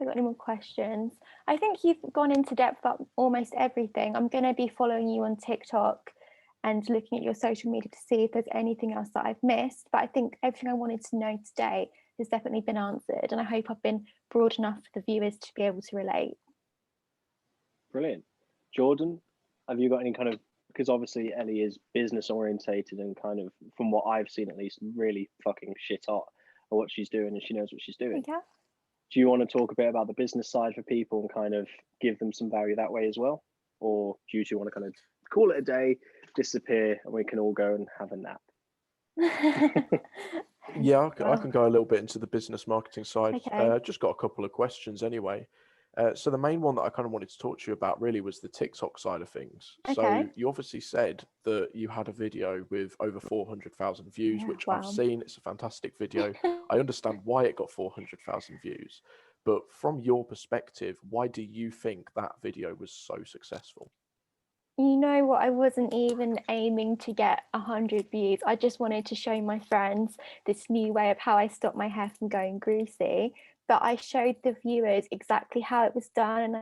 I got any more questions. I think you've gone into depth about almost everything. I'm going to be following you on TikTok and looking at your social media to see if there's anything else that I've missed. But I think everything I wanted to know today has definitely been answered. And I hope I've been broad enough for the viewers to be able to relate. Brilliant. Jordan, have you got any kind of, because obviously Ellie is business orientated and kind of, from what I've seen at least, really fucking shit hot at what she's doing, and she knows what she's doing. Yeah. Do you want to talk a bit about the business side for people and kind of give them some value that way as well? Or do you two want to kind of call it a day, disappear, and we can all go and have a nap? Yeah, I can go a little bit into the business marketing side. Okay. Just got a couple of questions anyway. So the main one that I kind of wanted to talk to you about really was the TikTok side of things. So Okay. you obviously said that you had a video with over 400,000 views, Yeah, which wow. I've seen. It's a fantastic video. I understand why it got 400,000 views, but from your perspective, why do you think that video was so successful? You know what? I wasn't even aiming to get 100 views. I just wanted to show my friends this new way of how I stop my hair from going greasy. But I showed the viewers exactly how it was done, and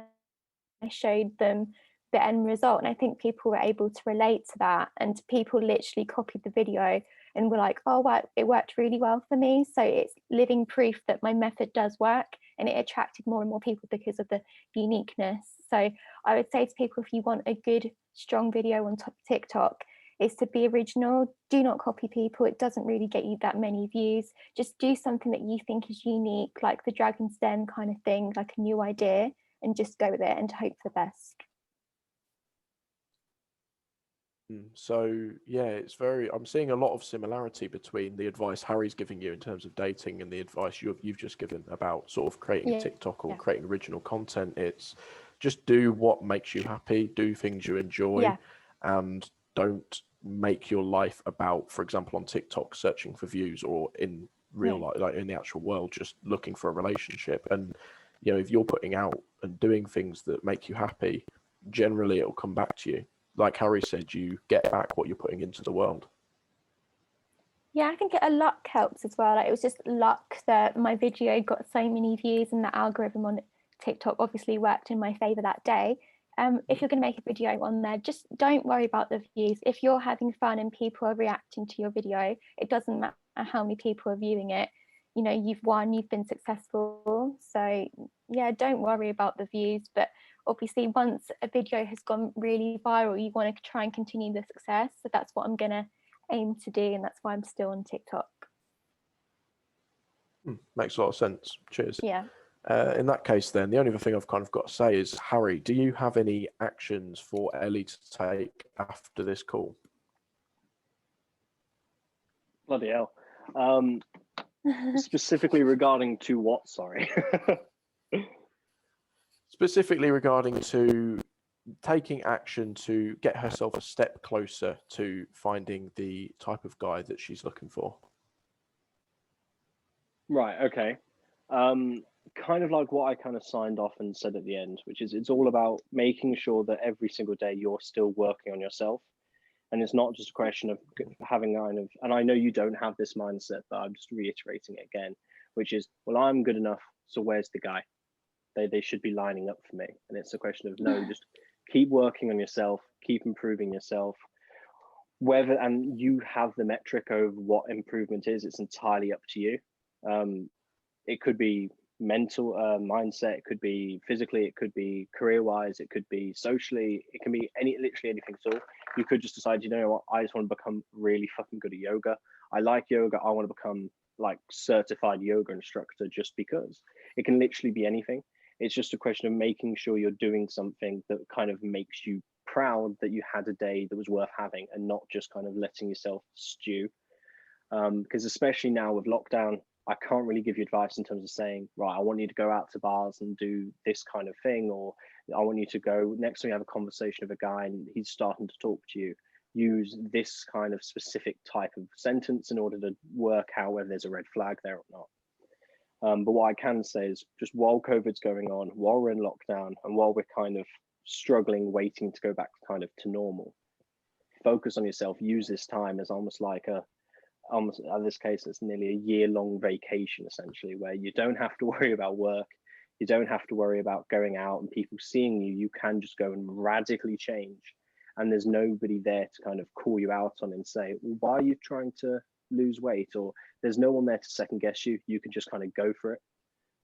I showed them the end result. And I think people were able to relate to that. And people literally copied the video and were like, oh, wow, it worked really well for me. So it's living proof that my method does work, and it attracted more and more people because of the uniqueness. So I would say to people, if you want a good, strong video on TikTok, is to be original. Do not copy people. It doesn't really get you that many views. Just do something that you think is unique, like the Dragon's Den kind of thing, like a new idea, and just go with it and hope for the best. So yeah, I'm seeing a lot of similarity between the advice Harry's giving you in terms of dating and the advice you've just given about sort of creating a TikTok or creating original content. It's just do what makes you happy, do things you enjoy, and don't make your life about, for example, on TikTok, searching for views, or in real life, like in the actual world, just looking for a relationship. And if you're putting out and doing things that make you happy, generally it'll come back to you. Like Harry said, you get back what you're putting into the world. Yeah, I think a luck helps as well. Like, it was just luck that my video got so many views, and the algorithm on TikTok obviously worked in my favor that day. If you're going to make a video on there, just don't worry about the views. If you're having fun and people are reacting to your video, it doesn't matter how many people are viewing it. You've won, you've been successful. So yeah, don't worry about the views. But obviously, once a video has gone really viral, you want to try and continue the success. So that's what I'm going to aim to do, and that's why I'm still on TikTok. Makes a lot of sense. Cheers. Yeah. In that case, then, the only other thing I've kind of got to say is, Harry, do you have any actions for Ellie to take after this call? Bloody hell. Specifically regarding to what, sorry? Specifically regarding to taking action to get herself a step closer to finding the type of guy that she's looking for. Right, okay. Kind of like what I kind of signed off and said at the end, which is it's all about making sure that every single day you're still working on yourself. And it's not just a question of having kind of, and I know you don't have this mindset, but I'm just reiterating it again, which is, well, I'm good enough, so where's the guy? They should be lining up for me. And it's a question of, no, just keep working on yourself, keep improving yourself. And you have the metric of what improvement is, it's entirely up to you. It could be mental mindset, it could be physically, it could be career-wise, it could be socially, it can be literally anything. So you could just decide, you know what, I just want to become really fucking good at yoga. I like yoga, I want to become like certified yoga instructor, just because. It can literally be anything. It's just a question of making sure you're doing something that kind of makes you proud that you had a day that was worth having, and not just kind of letting yourself stew. Because especially now with lockdown, I can't really give you advice in terms of saying, right, I want you to go out to bars and do this kind of thing, or I want you to go next time you have a conversation with a guy and he's starting to talk to you, use this kind of specific type of sentence in order to work out whether there's a red flag there or not. But what I can say is, just while COVID's going on, while we're in lockdown, and while we're kind of struggling, waiting to go back kind of to normal, focus on yourself. Use this time as almost like in this case, it's nearly a year-long vacation, essentially, where you don't have to worry about work. You don't have to worry about going out and people seeing you. You can just go and radically change. And there's nobody there to kind of call you out on and say, well, why are you trying to lose weight? Or there's no one there to second guess you. You can just kind of go for it.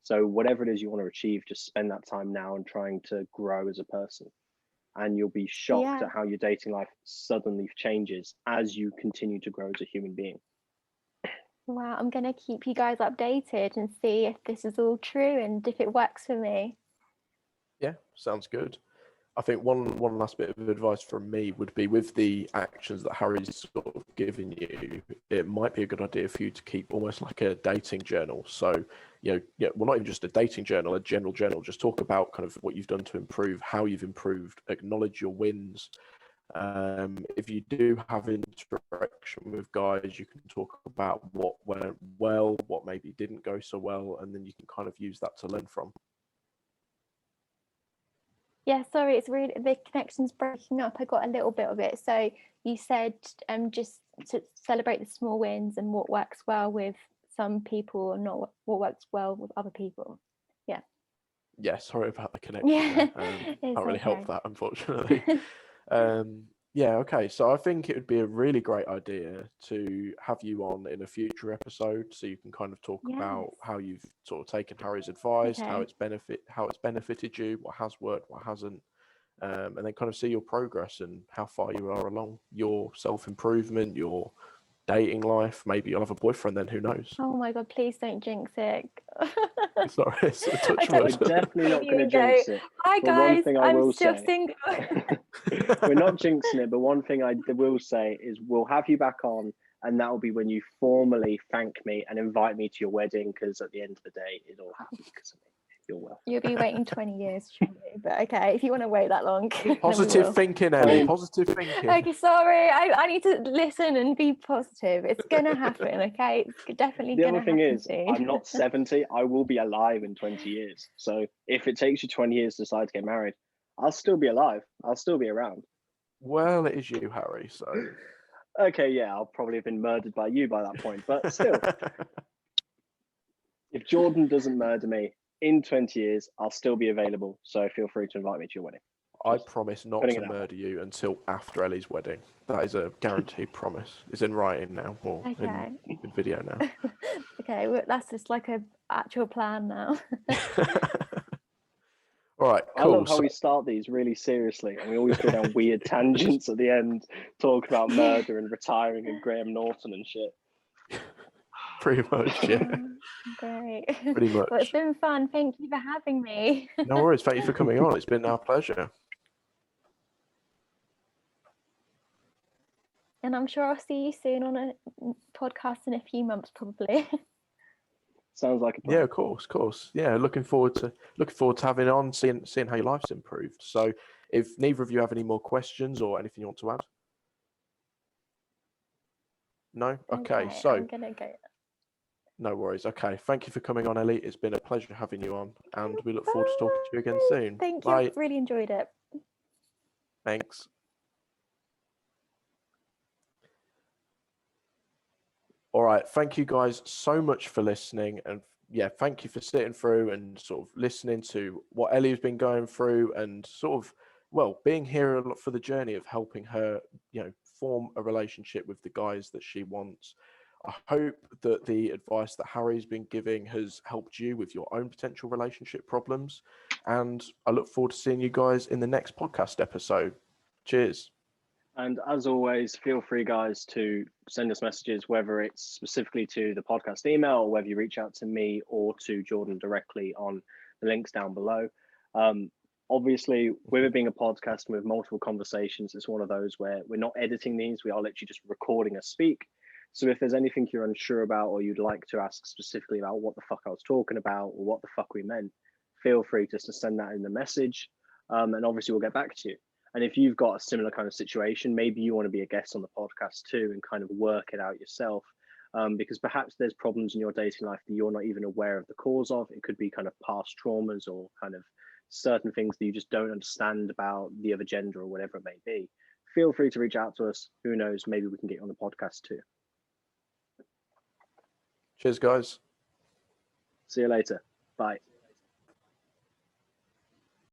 So whatever it is you want to achieve, just spend that time now and trying to grow as a person. And you'll be shocked at how your dating life suddenly changes as you continue to grow as a human being. Wow, I'm going to keep you guys updated and see if this is all true and if it works for me. Yeah, sounds good. I think one last bit of advice from me would be, with the actions that Harry's sort of given you, it might be a good idea for you to keep almost like a dating journal. So, well, not even just a dating journal, a general journal. Just talk about kind of what you've done to improve, how you've improved, acknowledge your wins. If you do have interaction with guys, you can talk about what went well, what maybe didn't go so well, and then you can kind of use that to learn from. Yeah, sorry, it's really, the connection's breaking up. I got a little bit of it. So you said just to celebrate the small wins and what works well with some people and not what works well with other people. Yeah. Yeah, sorry about the connection. Yeah, Can't really help that, unfortunately. Yeah, okay. So I think it would be a really great idea to have you on in a future episode, so you can kind of talk about how you've sort of taken Harry's advice, how it's benefited you, what has worked, what hasn't, and then kind of see your progress and how far you are along your self-improvement, your dating life. Maybe you'll have a boyfriend then, who knows? Oh my God, please don't jinx it. Sorry, it's a touch We're wood. definitely not going to jinx it. Hi But guys, one thing I'm still single. We're not jinxing it, but one thing I will say is we'll have you back on, and that will be when you formally thank me and invite me to your wedding, because at the end of the day, it all happened because of me. You're welcome. You'll be waiting 20 years, surely. But okay, if you want to wait that long. Positive thinking, Ellie. Positive thinking. Okay, sorry. I need to listen and be positive. It's gonna happen, okay? It's definitely gonna happen. The other thing is, soon. I'm not 70. I will be alive in 20 years. So if it takes you 20 years to decide to get married, I'll still be alive. I'll still be around. Well, it is you, Harry, so... Okay, yeah, I'll probably have been murdered by you by that point. But still, if Jordan doesn't murder me, in 20 years, I'll still be available. So feel free to invite me to your wedding. I promise not to murder you until after Ellie's wedding. That is a guaranteed promise. It's in writing now, or in video now. Okay, well, that's just like a actual plan now. All right, cool. I love how we start these really seriously, and we always go down weird tangents at the end, talk about murder and retiring and Graham Norton and shit. Pretty much, yeah. Great. Pretty much. Well, it's been fun. Thank you for having me. No worries. Thank you for coming on. It's been our pleasure. And I'm sure I'll see you soon on a podcast in a few months, probably. Sounds like a plan. Yeah, of course. Yeah, looking forward to having on, seeing how your life's improved. So, if neither of you have any more questions or anything you want to add, no. Okay, so I'm gonna go. No worries. Okay, thank you for coming on, Ellie. It's been a pleasure having you on, and we look forward to talking to you again soon. Thank you. Bye. I've really enjoyed it. Thanks. All right. Thank you guys so much for listening. And yeah, thank you for sitting through and sort of listening to what Ellie's been going through and sort of, well, being here a lot for the journey of helping her, form a relationship with the guys that she wants. I hope that the advice that Harry's been giving has helped you with your own potential relationship problems. And I look forward to seeing you guys in the next podcast episode. Cheers. And as always, feel free, guys, to send us messages, whether it's specifically to the podcast email or whether you reach out to me or to Jordan directly on the links down below. Obviously, with it being a podcast with multiple conversations, it's one of those where we're not editing these. We are literally just recording us speak. So if there's anything you're unsure about or you'd like to ask specifically about what the fuck I was talking about or what the fuck we meant, feel free just to send that in the message. And obviously we'll get back to you. And if you've got a similar kind of situation, maybe you want to be a guest on the podcast too and kind of work it out yourself. Because perhaps there's problems in your dating life that you're not even aware of the cause of. It could be kind of past traumas or kind of certain things that you just don't understand about the other gender or whatever it may be. Feel free to reach out to us. Who knows, maybe we can get you on the podcast too. Cheers, guys. See you later. Bye.